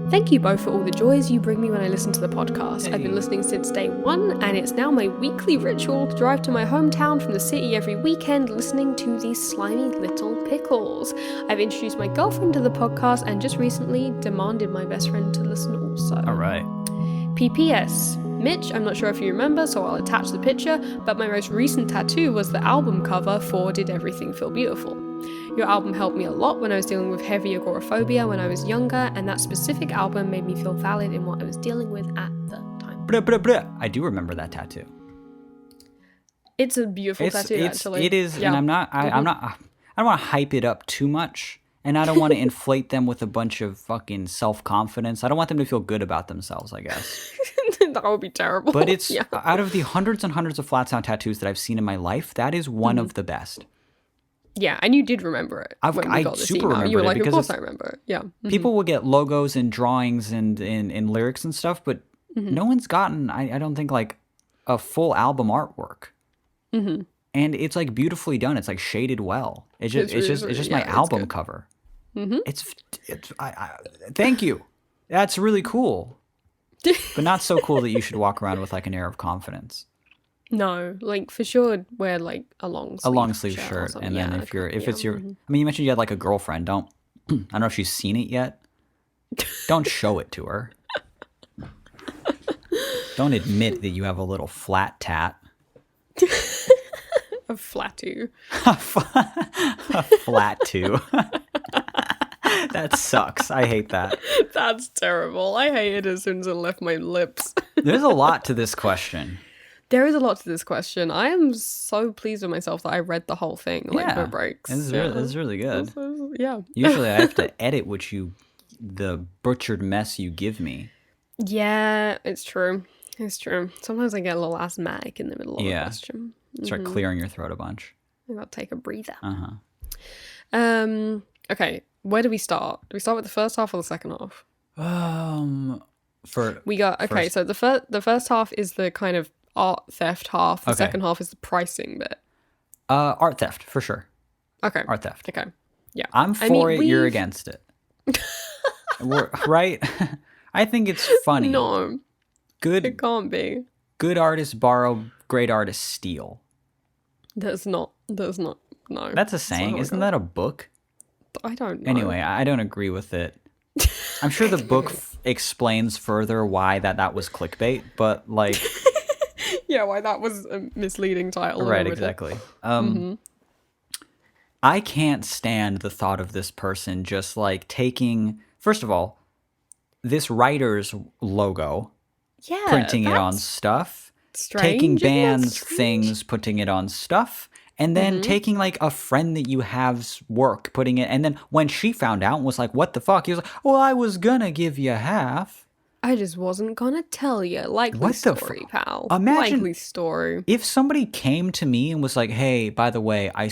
Thank you both for all the joys you bring me when I listen to the podcast. Hey. I've been listening since day one, and it's now my weekly ritual to drive to my hometown from the city every weekend listening to these slimy little pickles. I've introduced my girlfriend to the podcast and just recently demanded my best friend to listen also. All right. PPS. Mitch, I'm not sure if you remember, so I'll attach the picture, but my most recent tattoo was the album cover for Did Everything Feel Beautiful? Your album helped me a lot when I was dealing with heavy agoraphobia when I was younger, and that specific album made me feel valid in what I was dealing with at the time. Blah, blah, blah. I do remember that tattoo. It's a beautiful tattoo, actually. It is, Yeah. and I don't want to hype it up too much, and I don't want to inflate them with a bunch of fucking self-confidence. I don't want them to feel good about themselves, I guess. That would be terrible. But it's, yeah. out of the hundreds and hundreds of flat sound tattoos that I've seen in my life, that is one of the best. Yeah, and you did remember it when we got this super email. You were remembered it like, of because course I remember it. Yeah. People will get logos and drawings and lyrics and stuff, but no one's gotten, I don't think, like a full album artwork. And it's like beautifully done. It's like shaded well. It's just my album cover. Thank you. That's really cool. But not so cool that you should walk around with like an air of confidence. No, like for sure wear like a long long-sleeve shirt or shirt, something. and then Yeah, if it's your, mhm. I mean, you mentioned you had like a girlfriend. Don't I don't know if she's seen it yet. Don't show it to her. Don't admit that you have a little flat tat. A flatoo. A flat too. That sucks. I hate that. That's terrible. I hate it as soon as it left my lips. There's a lot to this question. There is a lot to this question. I am so pleased with myself that I read the whole thing, like Yeah, no breaks. this is really good. Yeah. Usually I have to edit the butchered mess you give me. Yeah, it's true. It's true. Sometimes I get a little asthmatic in the middle of a question. Start clearing your throat a bunch. I gotta take a breather. Uh-huh. Okay, where do we start? Do we start with the first half or the second half? We got okay. So the first half is the kind of art theft half. The second half is the pricing bit. Art theft for sure. Okay. Art theft. Okay. Yeah. I'm for it. You're against it. Right? I think it's funny. No. Good. It can't be. Good artists borrow. Great artists steal. That's not. No. That's a saying. Isn't that a book? I don't know. Anyway, I don't agree with it. I'm sure the book explains further why that was clickbait, but like... Yeah, why that was a misleading title. Right, exactly. I can't stand the thought of this person just like taking... First of all, this writer's logo, printing it on stuff, taking bands' things, putting it on stuff, and then taking like a friend that you have's work, putting it, and then when she found out and was like, what the fuck? He was like, well, I was gonna give you half. I just wasn't gonna tell you. Likely story, pal. Imagine likely story. If somebody came to me and was like, hey, by the way, I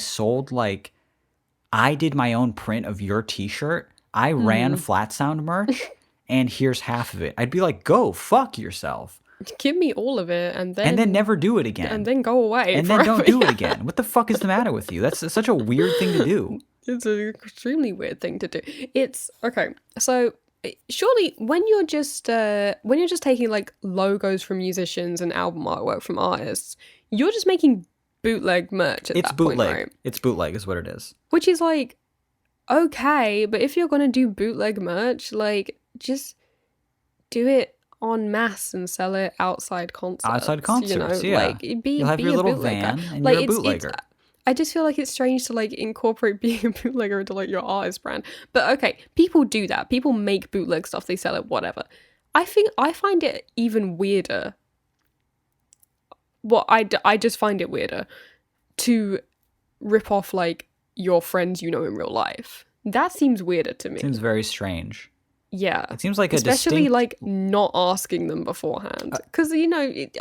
did my own print of your t-shirt. I ran Flat Sound merch, and here's half of it. I'd be like, go fuck yourself. Give me all of it, and then never do it again. And then go away. And then don't do it again. What the fuck is the matter with you? That's such a weird thing to do. It's an extremely weird thing to do. It's okay. So surely when you're just taking like logos from musicians and album artwork from artists, you're just making bootleg merch. It's bootleg. Point, right? It's bootleg, is what it is. Which is like okay, but if you're gonna do bootleg merch, like just do it en masse and sell it outside concerts. Yeah. Like you'll have your little van and you're a bootlegger. I just feel like it's strange to like incorporate being a bootlegger into like your artist brand. But okay, people do that. People make bootleg stuff, they sell it, whatever. I find it even weirder. I just find it weirder to rip off like your friends you know in real life. That seems weirder to me. Seems very strange. Yeah. It seems like especially like not asking them beforehand. Because,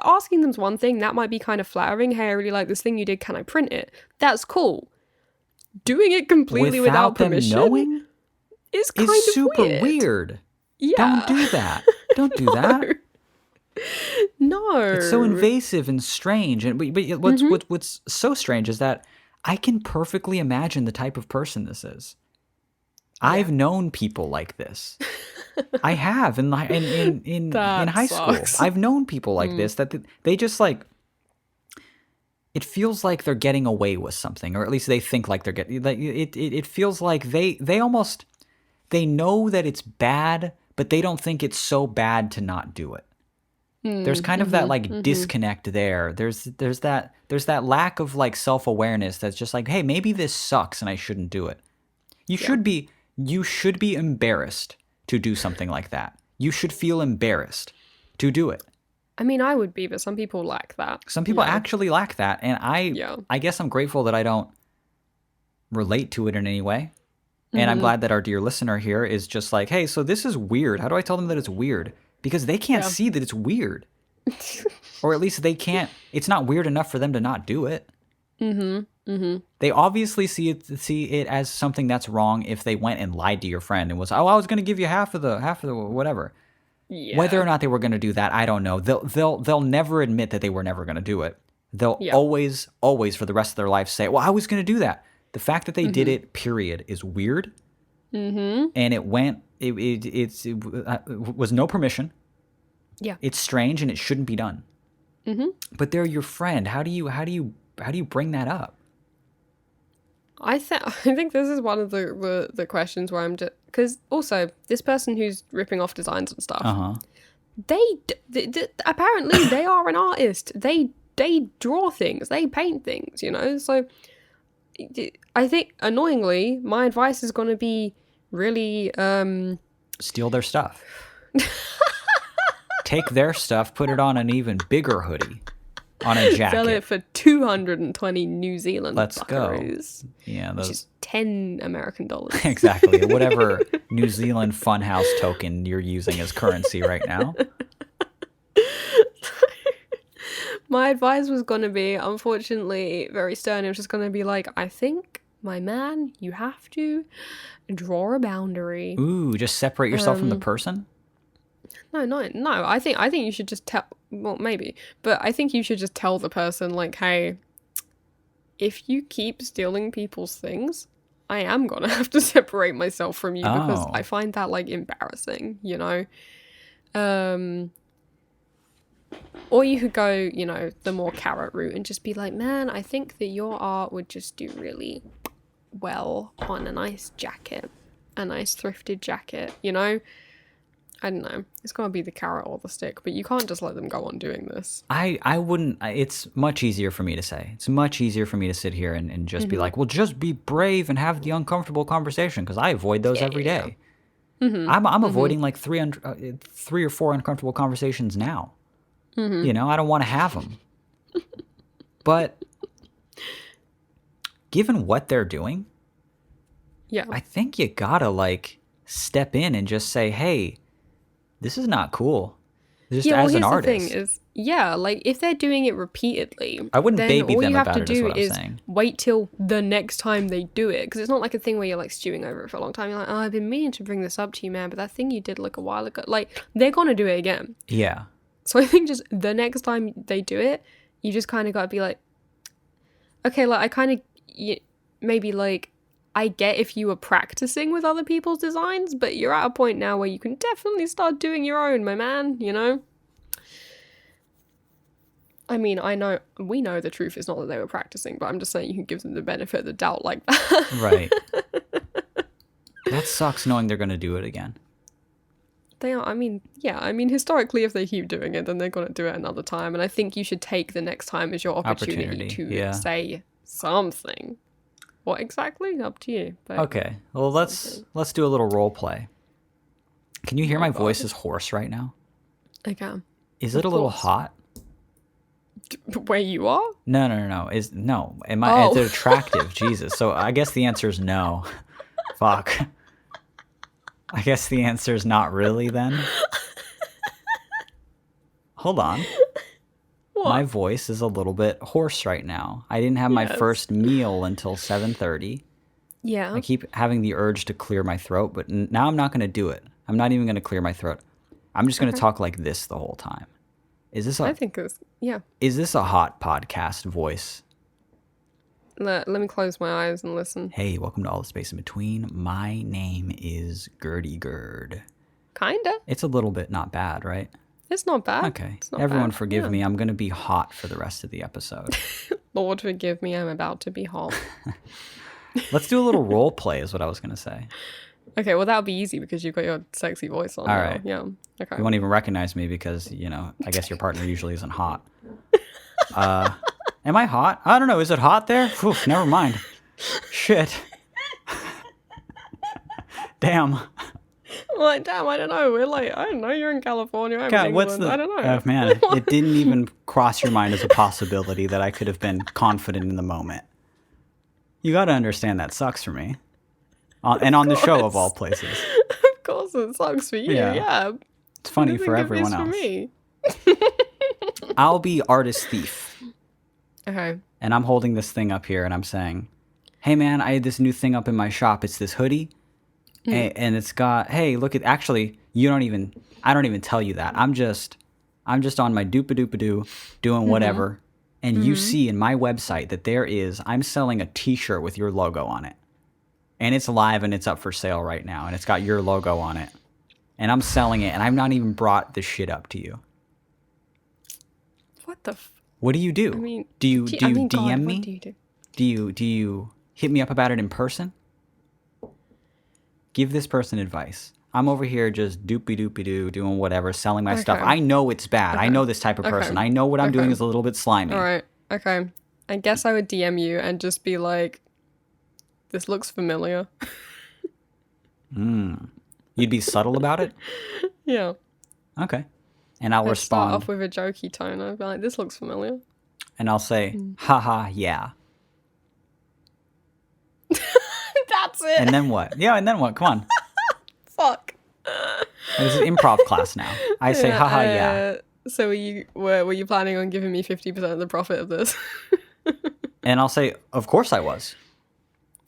asking them's one thing. That might be kind of flattering. Hey, I really like this thing you did. Can I print it? That's cool. Doing it completely without permission knowing is kind of super weird. Yeah. Don't do that. Don't do that. No. It's so invasive and strange. And but what's so strange is that I can perfectly imagine the type of person this is. I've known people like this. I have in high school. I've known people like this that they just like. It feels like they're getting away with something, or at least they think like they're getting. Like it feels like they know that it's bad, but they don't think it's so bad to not do it. There's kind of that like disconnect there. There's that lack of like self-awareness that's just like, hey, maybe this sucks and I shouldn't do it. You should be embarrassed to do something like that. You should feel embarrassed to do it. I mean, I would be, but some people lack that. Some people actually lack that, and I guess I'm grateful that I don't relate to it in any way. And I'm glad that our dear listener here is just like, hey, so this is weird. How do I tell them that it's weird? Because they can't see that it's weird. Or at least they can't. It's not weird enough for them to not do it. They obviously see it as something that's wrong if they went and lied to your friend and was, I was going to give you half of the whatever. Yeah. Whether or not they were going to do that, I don't know. They'll never admit that they were never going to do it. They'll always for the rest of their life say, well, I was going to do that. The fact that they did it, period, is weird. And it was no permission. Yeah. It's strange and it shouldn't be done. but they're your friend. How do you bring that up? I think this is one of the questions where I'm just, because also this person who's ripping off designs and stuff, they apparently they are an artist. They draw things, they paint things, you know. So I think annoyingly, my advice is going to be really steal their stuff. Take their stuff, put it on an even bigger hoodie. On a jacket. Sell it for 220 New Zealand Let's buckaroos. go. Yeah, which is 10 American dollars. Exactly. Whatever New Zealand Funhouse token you're using as currency right now. My advice was going to be, unfortunately, very stern. It was just going to be like, I think, my man, you have to draw a boundary. Ooh, just separate yourself from the person? No. I think you should just tell. Well, maybe, but I think you should just tell the person, like, hey, if you keep stealing people's things, I am gonna have to separate myself from you because I find that like embarrassing, you know. Or you could go, you know, the more carrot route and just be like, man, I think that your art would just do really well on a nice jacket, a nice thrifted jacket, you know. I don't know. It's got to be the carrot or the stick, but you can't just let them go on doing this. I wouldn't. It's much easier for me to say. It's much easier for me to sit here and just be like, well, just be brave and have the uncomfortable conversation, because I avoid those every day. I'm avoiding like 3 or 4 uncomfortable conversations now. You know, I don't want to have them. But given what they're doing, I think you gotta like step in and just say, hey, this is not cool. Just as an artist. The thing is, like if they're doing it repeatedly, I wouldn't then baby all them you have about to it, is do what I'm is saying. wait till the next time they do it, because it's not like a thing where you're like stewing over it for a long time. You're like, oh, I've been meaning to bring this up to you, man, but that thing you did like a while ago, like they're gonna do it again. Yeah. So I think just the next time they do it, you just kind of got to be like, okay, like I kind of maybe like. I get if you were practicing with other people's designs, but you're at a point now where you can definitely start doing your own, my man, you know? I mean, we know the truth is not that they were practicing, but I'm just saying you can give them the benefit of the doubt like that. Right. That sucks knowing they're going to do it again. They are, I mean, historically, if they keep doing it, then they're going to do it another time, and I think you should take the next time as your opportunity to say something. What exactly? Up to you. But okay. Well, let's do a little role play. Can you hear my voice is hoarse right now? I can. Is it a little hot? Where you are? No. Is it attractive? Jesus. So I guess the answer is no. Fuck. I guess the answer is not really then. Hold on. What? My voice is a little bit hoarse right now. I didn't have my first meal until 7:30. Yeah. I keep having the urge to clear my throat, but now I'm not going to do it. I'm not even going to clear my throat. I'm just going to talk like this the whole time. Is this Is this a hot podcast voice? Let me close my eyes and listen. Hey, welcome to All the Space in Between. My name is Gertie Gerd. Kinda. It's a little bit not bad, right? It's not bad. Okay. Everyone forgive me. I'm going to be hot for the rest of the episode. Lord forgive me. I'm about to be hot. Let's do a little role play is what I was going to say. Okay, well, that'll be easy because you've got your sexy voice on. All right. Yeah. Okay. You won't even recognize me because, you know, I guess your partner usually isn't hot. Am I hot? I don't know. Is it hot there? Oof, never mind. Shit. Damn. Like, damn, I don't know. We're like, I don't know. You're in California. I'm in England. I don't know. Oh, man, it didn't even cross your mind as a possibility that I could have been confident in the moment. You got to understand that sucks for me. And on the show of all places. Of course it sucks for you. Yeah. It's funny for everyone else. For me. I'll be artist thief. Okay. And I'm holding this thing up here and I'm saying, hey, man, I had this new thing up in my shop. It's this hoodie. And it's got, hey, look at, actually, I don't even tell you that. I'm just on my doopa-doopa-doo doing whatever. And you see in my website that I'm selling a t-shirt with your logo on it. And it's live and it's up for sale right now. And it's got your logo on it. And I'm selling it and I've not even brought the shit up to you. What the? What do you do? I mean, do you DM God, me? What do you do? Do you hit me up about it in person? Give this person advice. I'm over here just doopy-doopy-doo, doing whatever, selling my stuff. I know it's bad. I know this type of person. I know what I'm doing is a little bit slimy. All right. Okay. I guess I would DM you and just be like, this looks familiar. You'd be subtle about it? Yeah. Okay. And I'll I'd respond. start off with a jokey tone. I'd be like, this looks familiar. And I'll say, haha, yeah. That's it. And then what? Yeah, and then what? Come on. Fuck. This is improv class now. I say, haha, yeah. So were you planning on giving me 50% of the profit of this? And I'll say, of course I was.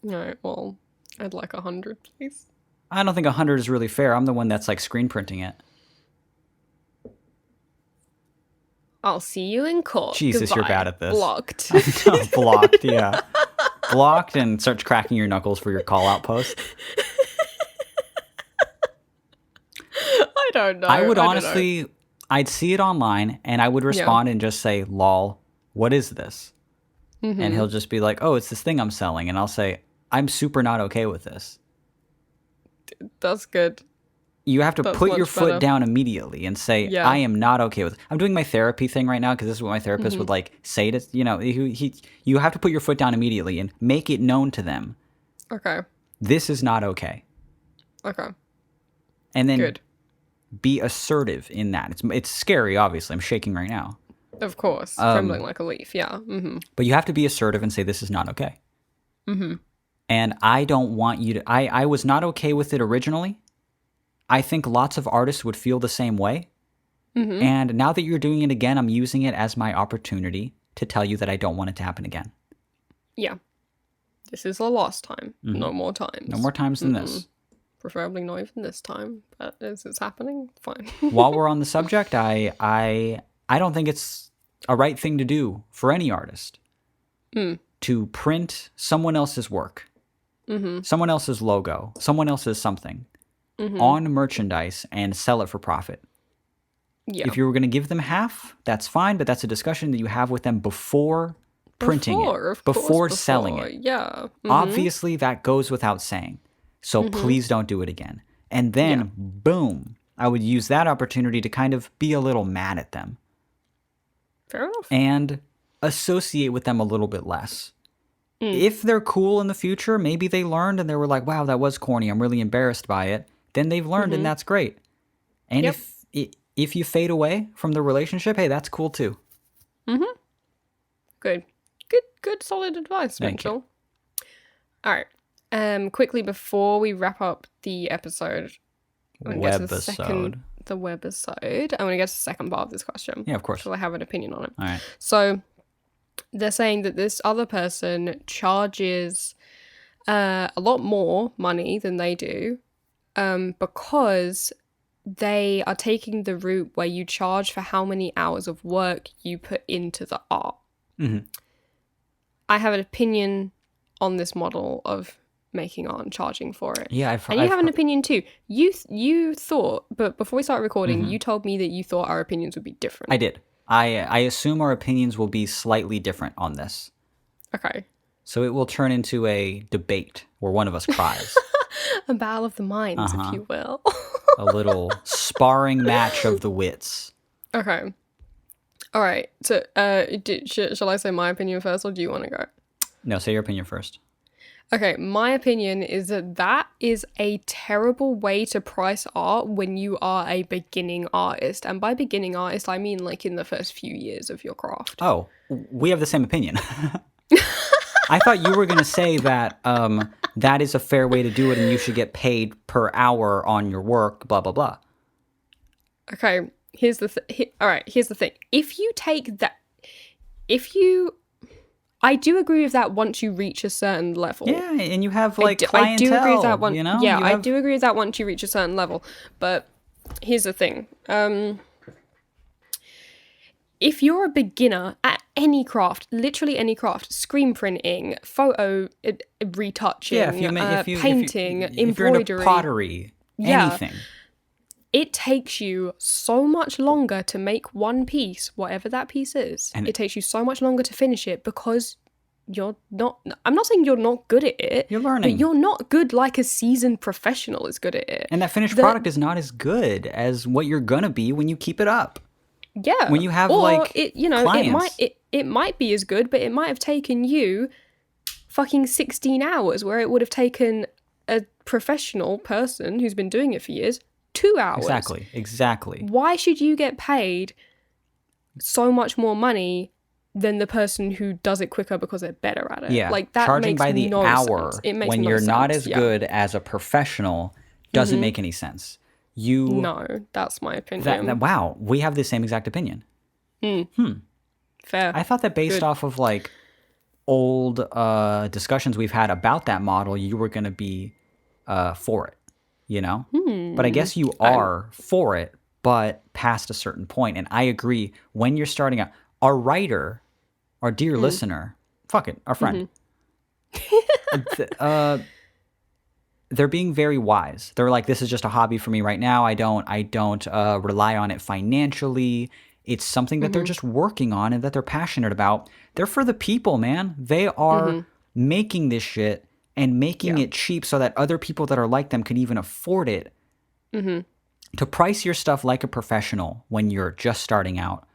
No, well, I'd like 100, please. I don't think 100 is really fair. I'm the one that's like screen printing it. I'll see you in court. Jesus, Goodbye. you're bad at this. Blocked. Blocked, yeah. Blocked and starts cracking your knuckles for your call-out post. I don't know. I would honestly, I'd see it online and I would respond and just say, lol, what is this? Mm-hmm. And he'll just be like, oh, it's this thing I'm selling. And I'll say, I'm super not okay with this. That's good. You have to put your foot down immediately and say, I am not okay with it. I'm doing my therapy thing right now because this is what my therapist would like say to, you have to put your foot down immediately and make it known to them. Okay. This is not okay. Okay. And then be assertive in that. It's scary, obviously. I'm shaking right now. Of course. Trembling like a leaf, yeah. Mm-hmm. But you have to be assertive and say, this is not okay. Mm-hmm. And I don't want you to... I was not okay with it originally. I think lots of artists would feel the same way. Mm-hmm. And now that you're doing it again, I'm using it as my opportunity to tell you that I don't want it to happen again. Yeah. This is the last time. Mm-hmm. No more times. No more times than this. Preferably not even this time. But as it's happening, fine. While we're on the subject, I don't think it's a right thing to do for any artist to print someone else's work, someone else's logo, someone else's something on merchandise and sell it for profit. Yeah. If you were going to give them half, that's fine, but that's a discussion that you have with them before printing it, before selling it. Yeah. Mm-hmm. Obviously, that goes without saying. So please don't do it again. And then, boom, I would use that opportunity to kind of be a little mad at them. Fair enough. And associate with them a little bit less. If they're cool in the future, maybe they learned and they were like, wow, that was corny. I'm really embarrassed by it. Then they've learned and that's great. And if you fade away from the relationship, hey, that's cool too. Mm-hmm. Good, solid advice, Mitchell. All right. Quickly before we wrap up the episode, the webisode, I'm going to get to the second part of this question. Yeah, of course. So I have an opinion on it. All right. So they're saying that this other person charges a lot more money than they do because they are taking the route where you charge for how many hours of work you put into the art. Mm-hmm. I have an opinion on this model of making art and charging for it. Yeah, and you have an opinion too. You thought, but before we started recording, you told me that you thought our opinions would be different. I did. I assume our opinions will be slightly different on this. Okay. So it will turn into a debate where one of us cries. A battle of the minds, if you will. A little sparring match of the wits. Okay. All right. So, shall I say my opinion first, or do you want to go? No, say your opinion first. Okay, my opinion is that is a terrible way to price art when you are a beginning artist. And by beginning artist, I mean like in the first few years of your craft. Oh, we have the same opinion. I thought you were going to say that that is a fair way to do it and you should get paid per hour on your work, blah, blah, blah. Okay, here's the thing. If you take that, I do agree with that once you reach a certain level. Yeah, and you have clientele, I do agree with that one. You know? Yeah, I do agree with that once you reach a certain level. But here's the thing. If you're a beginner at any craft, literally any craft, screen printing, photo retouching, painting, embroidery, if you're into pottery, anything. it takes you so much longer to make one piece, whatever that piece is. And it takes you so much longer to finish it because you're not, I'm not saying you're not good at it. You're learning. But you're not good like a seasoned professional is good at it. And that finished product is not as good as what you're going to be when you keep it up. Yeah. When you have clients. It might be as good, but it might have taken you fucking 16 hours where it would have taken a professional person who's been doing it for years 2 hours. Exactly. Why should you get paid so much more money than the person who does it quicker because they're better at it? Yeah. Like, that charging makes by the no hour sense. It makes when no you're sense. not as good as a professional doesn't make any sense. No, that's my opinion. Wow, we have the same exact opinion. Fair. I thought that based off of like old discussions we've had about that model, you were going to be for it, you know? But I guess you are for it, but past a certain point. And I agree, when you're starting out, our writer, our dear listener, fuck it, our friend, they're being very wise. They're like, this is just a hobby for me right now. I don't rely on it financially. It's something that they're just working on and that they're passionate about. They're for the people, man. They are making this shit and making it cheap so that other people that are like them can even afford it. To price your stuff like a professional when you're just starting out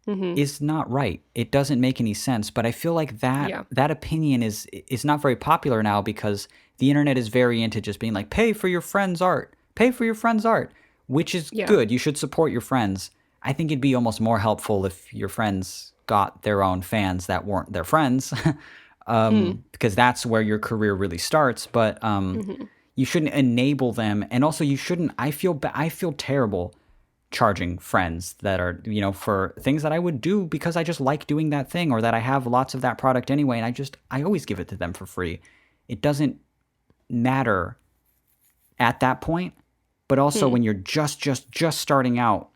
is not right. It doesn't make any sense. But I feel like that opinion is not very popular now because the internet is very into just being like, pay for your friend's art. Pay for your friend's art, which is good. You should support your friends. I think it'd be almost more helpful if your friends got their own fans that weren't their friends, because that's where your career really starts. But you shouldn't enable them, and also you shouldn't. I feel terrible charging friends that are, you know, for things that I would do because I just like doing that thing, or that I have lots of that product anyway, and I always give it to them for free. It doesn't matter at that point, but also when you're just starting out.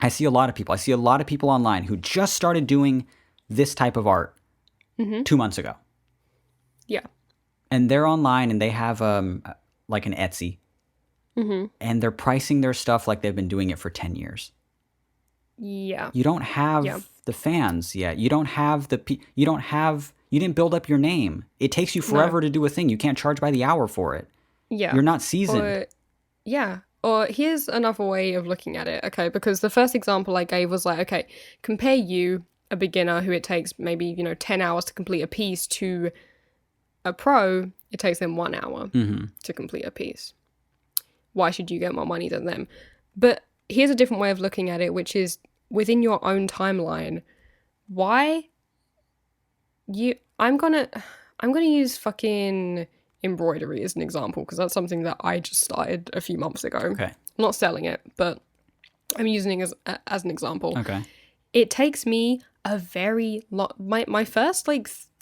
I see a lot of people online who just started doing this type of art 2 months ago. Yeah. And they're online and they have like an Etsy. And they're pricing their stuff like they've been doing it for 10 years. Yeah. You don't have the fans yet. You don't have you didn't build up your name. It takes you forever to do a thing. You can't charge by the hour for it. Yeah. You're not seasoned. Or here's another way of looking at it, okay? Because the first example I gave was like, okay, compare you, a beginner who it takes maybe, 10 hours to complete a piece, to a pro, it takes them 1 hour to complete a piece. Why should you get more money than them? But here's a different way of looking at it, which is within your own timeline. I'm gonna use fucking embroidery as an example, because that's something that I just started a few months ago. Okay. I'm not selling it, but I'm using it as an example. Okay. It takes me a very long... My first,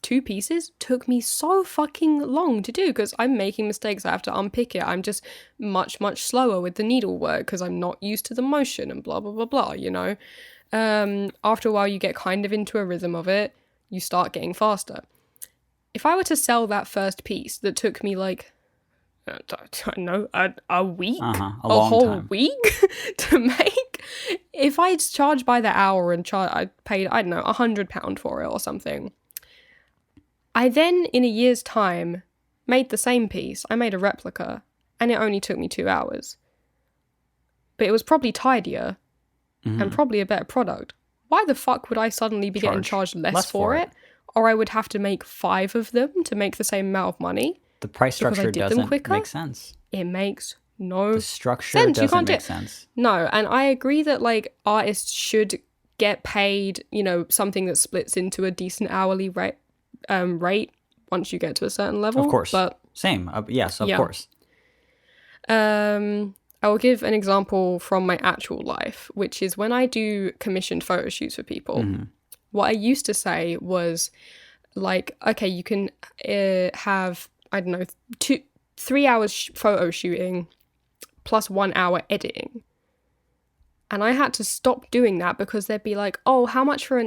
2 pieces took me so fucking long to do because I'm making mistakes. I have to unpick it. I'm just much, much slower with the needlework because I'm not used to the motion and blah, blah, blah, blah, After a while, you get kind of into a rhythm of it. You start getting faster. If I were to sell that first piece that took me I don't know, a week, a whole time. week to make, if I'd charged by the hour and I paid, I don't know, £100 for it or something, I then, in a year's time, made the same piece. I made a replica, and it only took me 2 hours. But it was probably tidier and probably a better product. Why the fuck would I suddenly be getting charged less for it? Or I would have to make 5 of them to make the same amount of money. The price structure doesn't make sense. It makes no sense. The structure doesn't make sense. No, and I agree that artists should get paid, something that splits into a decent hourly rate once you get to a certain level. Of course. But same. Yes, of course. I will give an example from my actual life, which is when I do commissioned photo shoots for people. What I used to say was okay, you can have, I don't know, 3 hours photo shooting plus 1 hour editing. And I had to stop doing that because they'd be like, oh, how much for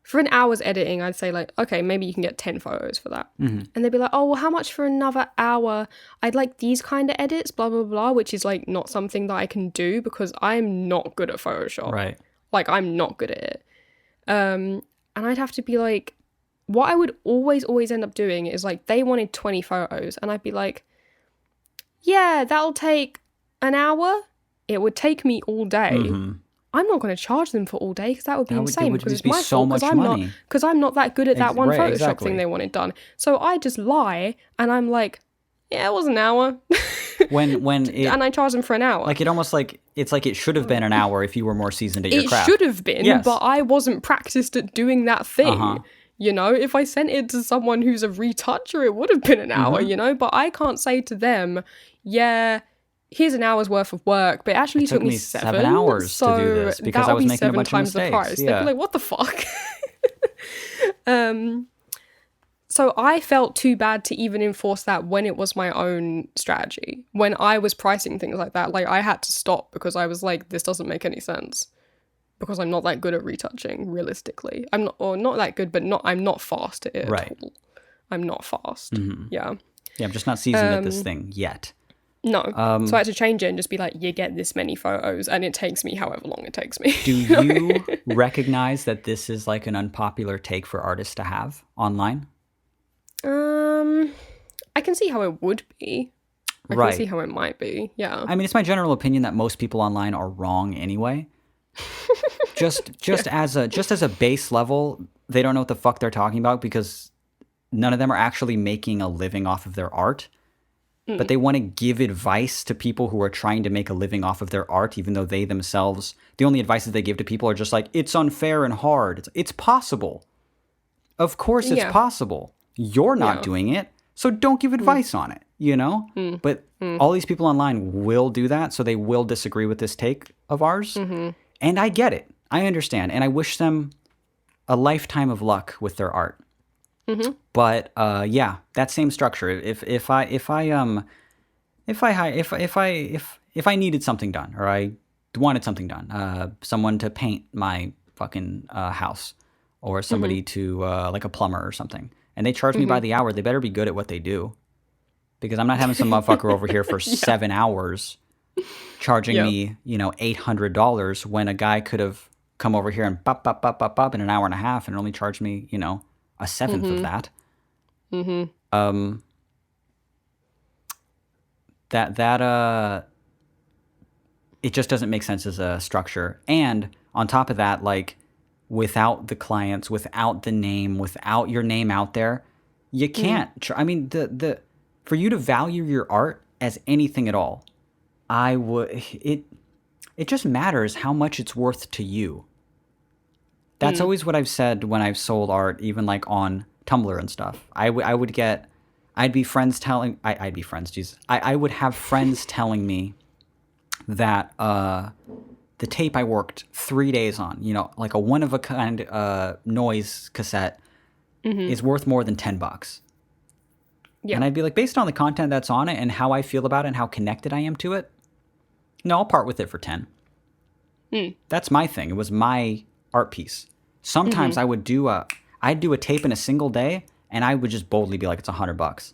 for an hour's editing, I'd say like, okay, maybe you can get 10 photos for that. Mm-hmm. And they'd be like, oh, well, how much for another hour? I'd like these kind of edits, blah, blah, blah, which is like not something that I can do because I'm not good at Photoshop. Right. Like, I'm not good at it. And I'd have to be like, what I would always end up doing is like, they wanted 20 photos and I'd be like, yeah, that'll take an hour. It would take me all day. Mm-hmm. I'm not going to charge them for all day because that would be insane. Because it's be my so fault much because I'm money. not because I'm not that good at that one Right, Photoshop exactly. thing they wanted done. So I just lie and I'm like, yeah, it was an hour. And I charge them for an hour. Like it's like it should have been an hour if you were more seasoned at your craft. It should have been, yes. but I wasn't practiced at doing that thing. Uh-huh. You know, if I sent it to someone who's a retoucher, it would have been an hour, you know, but I can't say to them, yeah, here's an hour's worth of work, but it actually took me 7 hours so to do this because I was making a bunch of mistakes. The price. Yeah. They'd be like, what the fuck? So I felt too bad to even enforce that when it was my own strategy. When I was pricing things like that, like I had to stop because I was like, this doesn't make any sense. Because I'm not that good at retouching, realistically. I'm not that good, but I'm not fast at it right. at all. I'm not fast. Mm-hmm. Yeah. Yeah, I'm just not seasoned at this thing yet. No. So I had to change it and just be like, you get this many photos and it takes me however long it takes me. Do you recognize that this is like an unpopular take for artists to have online? I can see how it would be. I can see how it might be. Yeah. I mean, it's my general opinion that most people online are wrong anyway. just as a base level, they don't know what the fuck they're talking about because none of them are actually making a living off of their art. But they want to give advice to people who are trying to make a living off of their art, even though they themselves, the only advices they give to people are just like, it's unfair and hard. It's possible. Of course it's possible. You're not doing it, so don't give advice on it, you know? But all these people online will do that, so they will disagree with this take of ours. Mm-hmm. And I get it. I understand. And I wish them a lifetime of luck with their art. Mm-hmm. But yeah, that same structure. If I needed something done or I wanted something done, someone to paint my fucking house or somebody to like a plumber or something, and they charge me by the hour, they better be good at what they do, because I'm not having some motherfucker over here for 7 hours charging me, $800 when a guy could have come over here and bop in an hour and a half and only charged me, a seventh of that. Mm-hmm. It just doesn't make sense as a structure. And on top of that, like, without the clients, without the name, without your name out there, you can't. I mean, for you to value your art as anything at all, it just matters how much it's worth to you. That's always what I've said when I've sold art, even like on Tumblr and stuff. I would have friends telling me that the tape I worked 3 days on, like a one-of-a-kind noise cassette, is worth more than $10. Yeah. And I'd be like, based on the content that's on it and how I feel about it and how connected I am to it, no, I'll part with it for 10. That's my thing. It was my art piece. Sometimes I'd do a tape in a single day, and I would just boldly be like, it's $100.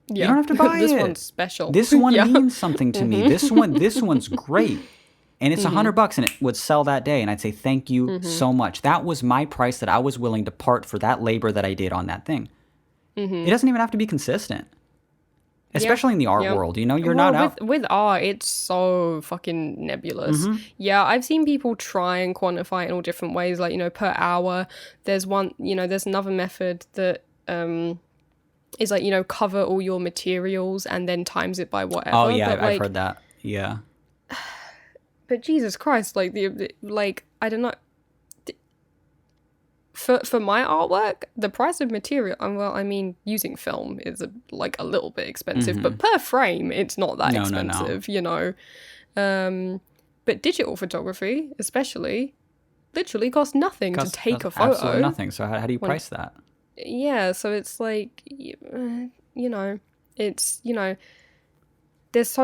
Yeah. You don't have to buy this it. This one's special. This one means something to me. This one's great. And it's $100, and it would sell that day. And I'd say, thank you so much. That was my price that I was willing to part for that labor that I did on that thing. It doesn't even have to be consistent. Especially in the art world, you're not out. With art, it's so fucking nebulous. Yeah, I've seen people try and quantify it in all different ways, like, per hour. There's one, there's another method that is like, cover all your materials and then times it by whatever. Oh, yeah, I've heard that. Yeah. But Jesus Christ, like, I don't know. For my artwork, the price of material, using film is a little bit expensive, but per frame, it's not that expensive, But digital photography, especially, literally costs nothing to take a photo. Absolutely nothing. So how do you price that? Yeah, so it's like, it's, there's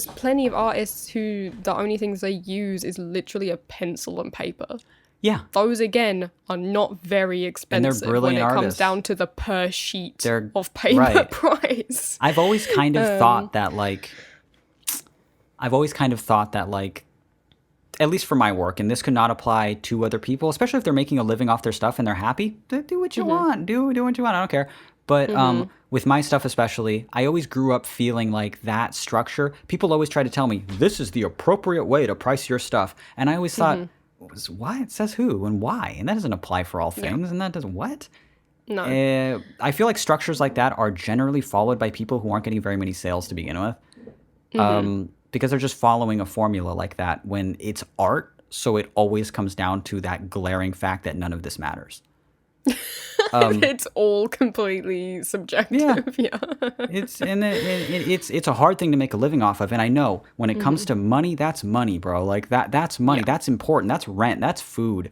plenty of artists who the only things they use is literally a pencil and paper. Yeah. Those, again, are not very expensive brilliant when it comes artists. down to the per sheet They're- of paper right. price. I've always kind of thought that, like, at least for my work, and this could not apply to other people, especially if they're making a living off their stuff and they're happy, do what you want. Do what you want. I don't care. But with my stuff especially, I always grew up feeling like that structure. People always try to tell me, this is the appropriate way to price your stuff. And I always thought, why? It says who and why. And that doesn't apply for all things. And that doesn't, what? No. I feel like structures like that are generally followed by people who aren't getting very many sales to begin with. Because they're just following a formula like that when it's art. So it always comes down to that glaring fact that none of this matters. It's all completely subjective. Yeah. It's a hard thing to make a living off of. And I know when it comes to money, that's money, bro. Like that's money. Yeah. That's important. That's rent. That's food.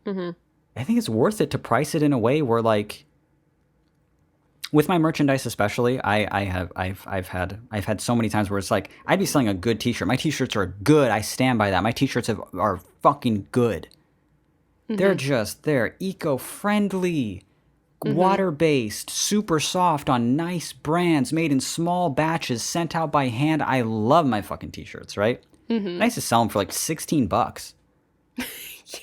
I think it's worth it to price it in a way where, like, with my merchandise especially, I've had so many times where it's like I'd be selling a good t-shirt. My t-shirts are good. I stand by that. My t-shirts are fucking good. They're eco-friendly, water-based, super soft on nice brands, made in small batches, sent out by hand. I love my fucking t-shirts, right? I used to sell them for like $16.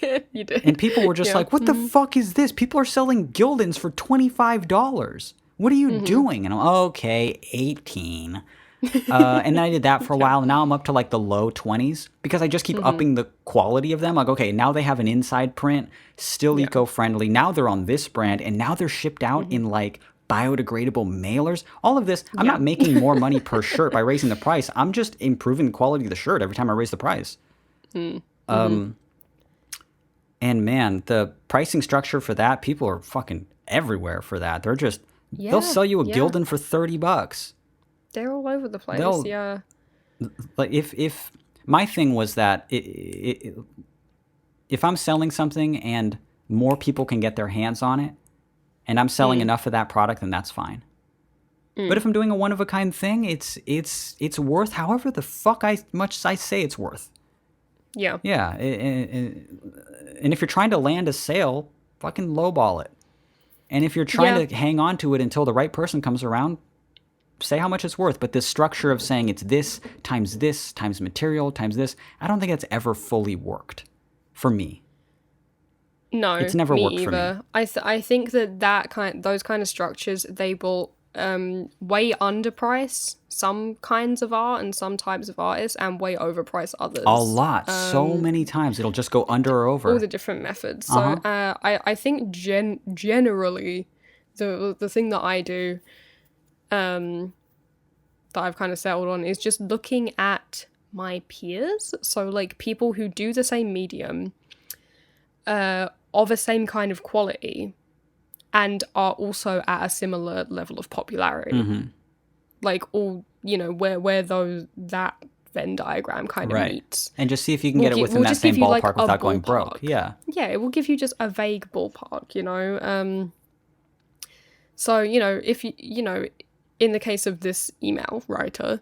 Yeah, you did. And people were just like, what the fuck is this? People are selling Gildans for $25. What are you doing? And I'm okay, 18. And then I did that for a while. And now I'm up to like the low 20s because I just keep upping the quality of them. Like, okay, now they have an inside print, still eco-friendly. Now they're on this brand, and now they're shipped out in like biodegradable mailers. All of this, I'm not making more money per shirt by raising the price. I'm just improving the quality of the shirt every time I raise the price. And man, the pricing structure for that, people are fucking everywhere for that. They're just, they'll sell you a Gildan for $30. They're all over the place. Yeah. Like if my thing was that if I'm selling something and more people can get their hands on it, and I'm selling enough of that product, then that's fine. But if I'm doing a one of a kind thing, it's worth however the fuck much I say it's worth. Yeah. Yeah. And if you're trying to land a sale, fucking lowball it. And if you're trying to hang on to it until the right person comes around, say how much it's worth. But this structure of saying it's this times material times this, I don't think it's ever fully worked for me. No, it's never me worked either. for me. I think those kind of structures, they will way underprice some kinds of art and some types of artists and way overprice others. A lot. So many times it'll just go under or over. All the different methods. So I think generally the thing that I do that I've kind of settled on is just looking at my peers. So like people who do the same medium of a same kind of quality and are also at a similar level of popularity. Like all, where that Venn diagram kind of meets. And just see if you can get it within that same ballpark without going broke. Yeah. Yeah, it will give you just a vague ballpark, So, if in the case of this email writer,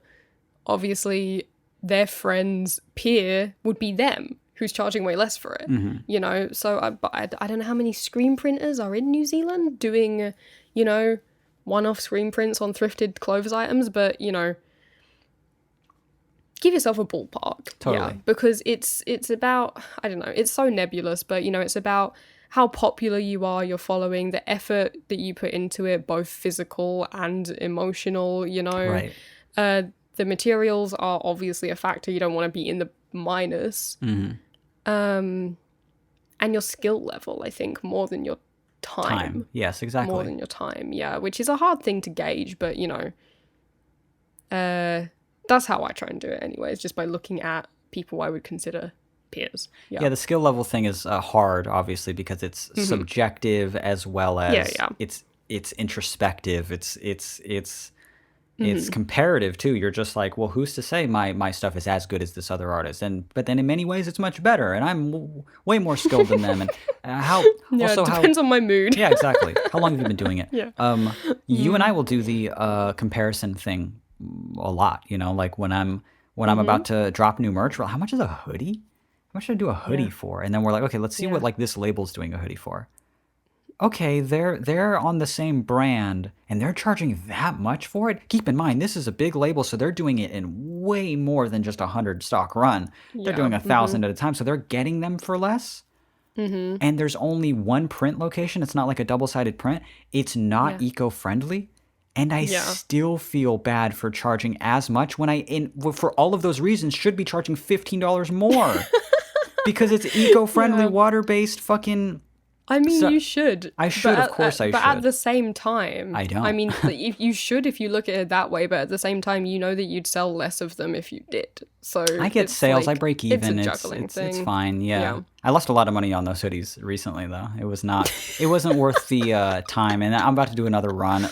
obviously their friend's peer would be them, who's charging way less for it, So I don't know how many screen printers are in New Zealand doing, one-off screen prints on thrifted clothes items, but, give yourself a ballpark. Totally. Yeah, because it's about, I don't know, it's so nebulous, but, it's about how popular you are, your following, the effort that you put into it, both physical and emotional, Right. The materials are obviously a factor. You don't want to be in the minus. And your skill level, I think, more than your time. Yes, exactly. More than your time, yeah, which is a hard thing to gauge, but, that's how I try and do it anyways, just by looking at people I would consider peers. Yeah, the skill level thing is hard, obviously, because it's subjective as well as it's introspective. It's comparative too. You're just like, well, who's to say my stuff is as good as this other artist? But then in many ways it's much better, and I'm way more skilled than them. And it depends on my mood. Yeah, exactly. How long have you been doing it? Yeah. You and I will do the comparison thing a lot. Like when I'm about to drop new merch. Well, how much is a hoodie? How much should I do a hoodie for? And then we're like, okay, let's see what like this label's doing a hoodie for. Okay, they're on the same brand and they're charging that much for it. Keep in mind, this is a big label, so they're doing it in way more than just 100 stock run. They're doing 1,000 at a time, so they're getting them for less. And there's only one print location. It's not like a double-sided print. It's not eco-friendly. And I still feel bad for charging as much when for all of those reasons, should be charging $15 more. Because it's eco-friendly, water-based fucking... I mean, you should. I should, of course I should. But at the same time... I don't. I mean, you should if you look at it that way, but at the same time, you know that you'd sell less of them if you did. So I get sales, like, I break even. It's a juggling thing. It's fine, yeah. I lost a lot of money on those hoodies recently, though. It wasn't worth the time, and I'm about to do another run.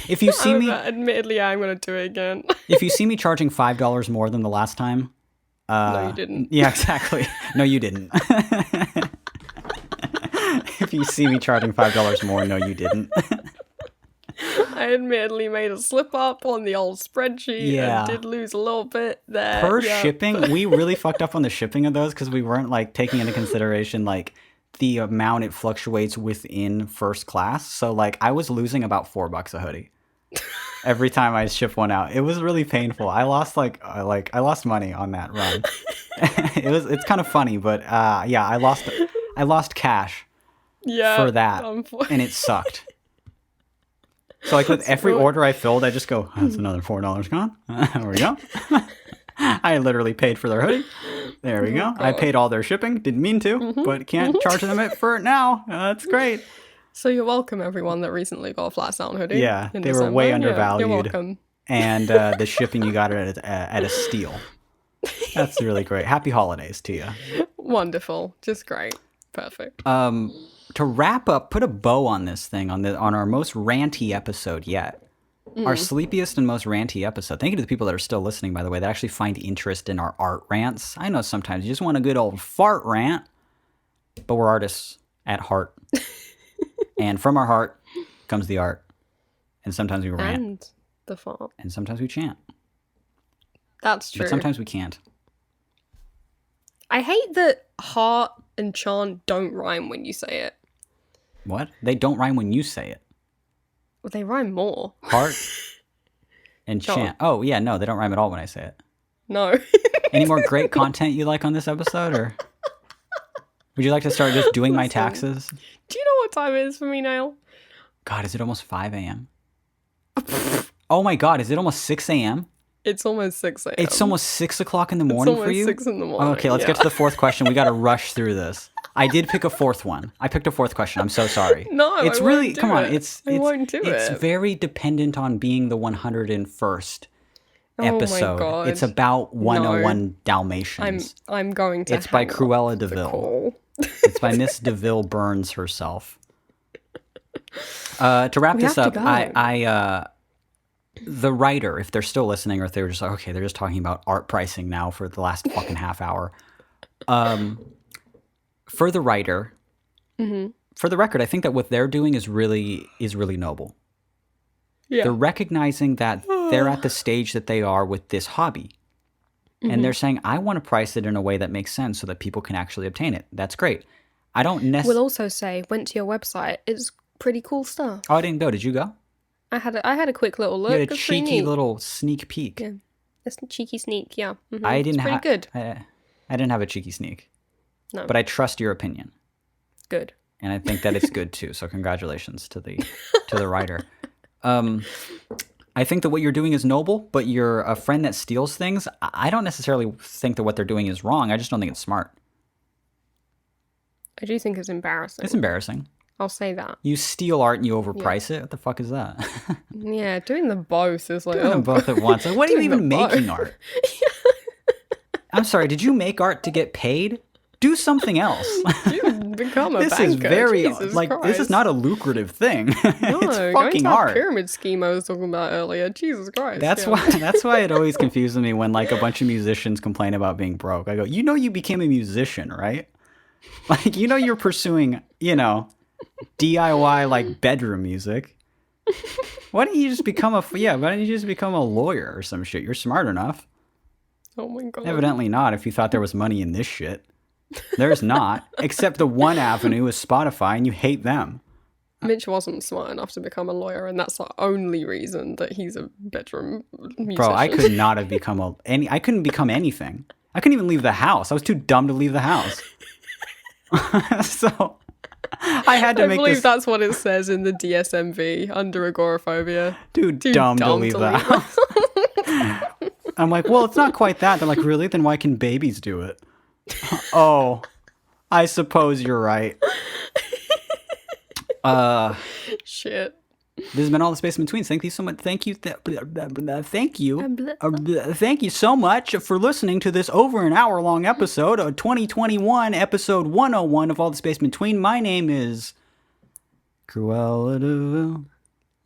If you see me... Admittedly, I'm going to do it again. If you see me charging $5 more than the last time... no, you didn't. Yeah, exactly. No, you didn't. If you see me charging $5 more, no, you didn't. I admittedly made a slip up on the old spreadsheet and did lose a little bit there. Per shipping, we really fucked up on the shipping of those because we weren't like taking into consideration like the amount it fluctuates within first class. So like I was losing about $4 a hoodie every time I ship one out. It was really painful. I lost I lost money on that run. It's kind of funny, but I lost cash. For that, and it sucked. So like with every order I filled, I just go, that's another $4 gone. There we go. I literally paid for their hoodie. There we go. I paid all their shipping. Didn't mean to, but can't charge them it for it now. That's great. So you're welcome, everyone that recently got a flat sound hoodie. Yeah, they were way undervalued. You're welcome. And the shipping, you got it at a steal. That's really great. Happy holidays to you. Wonderful. Just great. Perfect. To wrap up, put a bow on this thing on our most ranty episode yet. Our sleepiest and most ranty episode. Thank you to the people that are still listening, by the way, that actually find interest in our art rants. I know sometimes you just want a good old fart rant, but we're artists at heart. And from our heart comes the art. And sometimes we rant. And the fart. And sometimes we chant. That's true. But sometimes we can't. I hate that heart and chant don't rhyme when you say it. What? They don't rhyme when you say it. Well, they rhyme more. Heart and chant. Oh, yeah, no, they don't rhyme at all when I say it. No. Any more great content you like on this episode, or would you like to start just doing my taxes? Do you know what time it is for me now? God, is it almost 5 a.m.? Oh my God, is it almost 6 a.m.? It's almost 6 a.m. It's almost 6 o'clock in the morning for you? It's almost 6 in the morning. Okay, let's get to the fourth question. We got to rush through this. I did pick a fourth one. I picked a fourth question. I'm so sorry. No, it's I really won't do come on. it. I won't do it. It's very dependent on being the 101st episode. Oh my God. It's about 101 Dalmatians. I'm going to. It's by Cruella DeVille. It's by Miss DeVille Burns herself. To wrap this up, the writer, if they're still listening, or if they were just like, okay, they're just talking about art pricing now for the last fucking half hour. For the writer, for the record, I think that what they're doing is really noble. Yeah. They're recognizing that they're at the stage that they are with this hobby. And they're saying, I want to price it in a way that makes sense so that people can actually obtain it. That's great. I don't necessarily... We'll also say, went to your website. It's pretty cool stuff. Oh, I didn't go. Did you go? I had a quick little look. You had a cheeky little sneak peek. Yeah. A cheeky sneak, yeah. I didn't have... pretty good. I didn't have a cheeky sneak. No. But I trust your opinion. Good. And I think that it's good too. So congratulations to the writer. I think that what you're doing is noble, but you're a friend that steals things. I don't necessarily think that what they're doing is wrong. I just don't think it's smart. I do think it's embarrassing. It's embarrassing. I'll say that. You steal art and you overprice it? What the fuck is that? Yeah, doing them both is like... Doing them both at once. Like, what are you even making art? I'm sorry, did you make art to get paid? Do something else. Dude, become a this banker. Is very Jesus Christ. This is not a lucrative thing. No, it's fucking art. Pyramid scheme I was talking about earlier. Jesus Christ. That's why it always confuses me when like a bunch of musicians complain about being broke. I go, you became a musician, right? Like you're pursuing, DIY like bedroom music. Why don't you just become a lawyer or some shit? You're smart enough. Oh my God. Evidently not if you thought there was money in this shit. There's not, except the one avenue is Spotify, and you hate them. Mitch wasn't smart enough to become a lawyer, and that's the only reason that he's a bedroom musician. Bro, I could not have become I couldn't become anything. I couldn't even leave the house. I was too dumb to leave the house. So I had to I make believe this. that's what it says in the DSMV under agoraphobia. Too dumb to leave the house. I'm like, well, it's not quite that. They're like, really? Then why can babies do it? Oh, I suppose you're right. Shit. This has been All the Space in Between. Thank you so much. Thank you. Thank you. Thank you so much for listening to this over an hour long episode of 2021, episode 101 of All the Space in Between. My name is Cruella de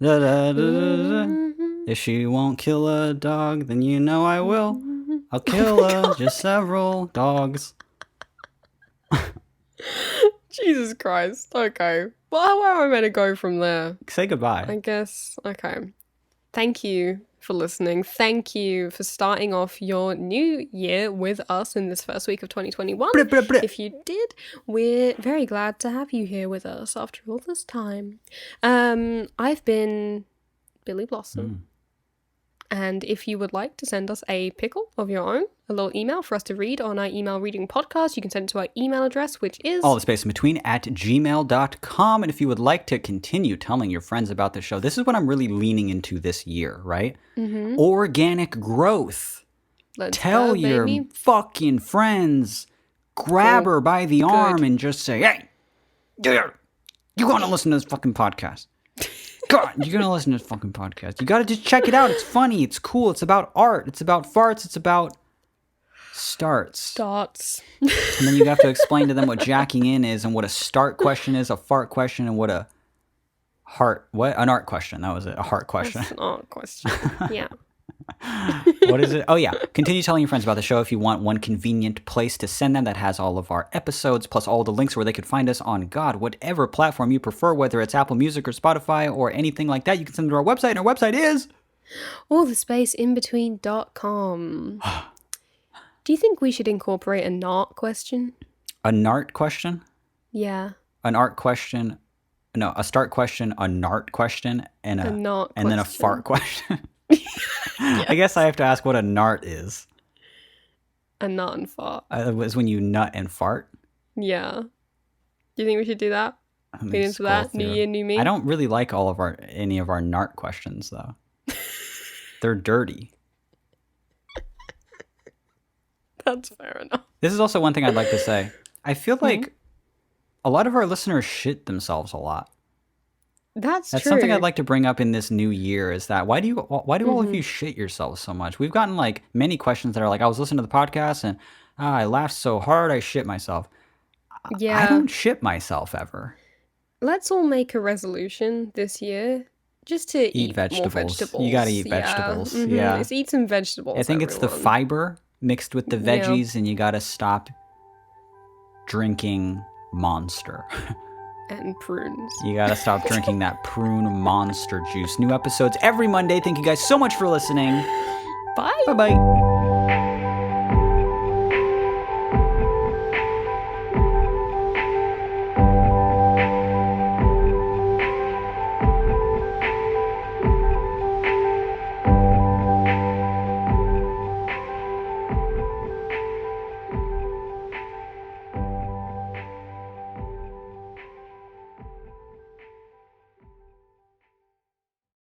Vil. If she won't kill a dog, then you know I will. I'll kill just several dogs. Jesus Christ. Okay. Well, where am I meant to go from there? Say goodbye. I guess. Okay. Thank you for listening. Thank you for starting off your new year with us in this first week of 2021. If you did, we're very glad to have you here with us after all this time. I've been Billy Blossom. And if you would like to send us a pickle of your own, a little email for us to read on our email reading podcast, you can send it to our email address, which is allthespaceinbetween@gmail.com. And if you would like to continue telling your friends about the show, this is what I'm really leaning into this year, right? Organic growth. Tell your fucking friends. Grab her by the arm and just say, hey, you're going to listen to this fucking podcast. God, you're going to listen to this fucking podcast. You got to just check it out. It's funny. It's cool. It's about art. It's about farts. It's about starts. And then you have to explain to them what jacking in is and what a start question is, a fart question, and what an art question. That was it. A heart question. That's an art question. Yeah. What is it? Oh, yeah. Continue telling your friends about the show if you want one convenient place to send them that has all of our episodes, plus all the links where they could find us on, God, whatever platform you prefer, whether it's Apple Music or Spotify or anything like that. You can send them to our website, and our website is allthespaceinbetween.com. Do you think we should incorporate a NART question? A NART question? Yeah. An art question? No, a start question, a NART question, and A NART and then a question. fart question. I guess I have to ask what a NART is. A nut and fart. It was when you nut and fart. Yeah. Do you think we should do that? Get into that? New year, new me? I don't really like any of our NART questions, though. They're dirty. That's fair enough. This is also one thing I'd like to say. I feel like a lot of our listeners shit themselves a lot. That's true. Something I'd like to bring up in this new year is that why do all of you shit yourselves so much? We've gotten like many questions that are like, I was listening to the podcast and I laughed so hard I shit myself. Yeah. I don't shit myself ever. Let's all make a resolution this year just to eat vegetables. more vegetables. You gotta eat vegetables. Yeah. Let's eat some vegetables. I think it's the fiber mixed with the veggies, and you gotta stop drinking Monster. And prunes. You gotta stop drinking that prune monster juice. New episodes every Monday. Thank you guys so much for listening. Bye. Bye-bye.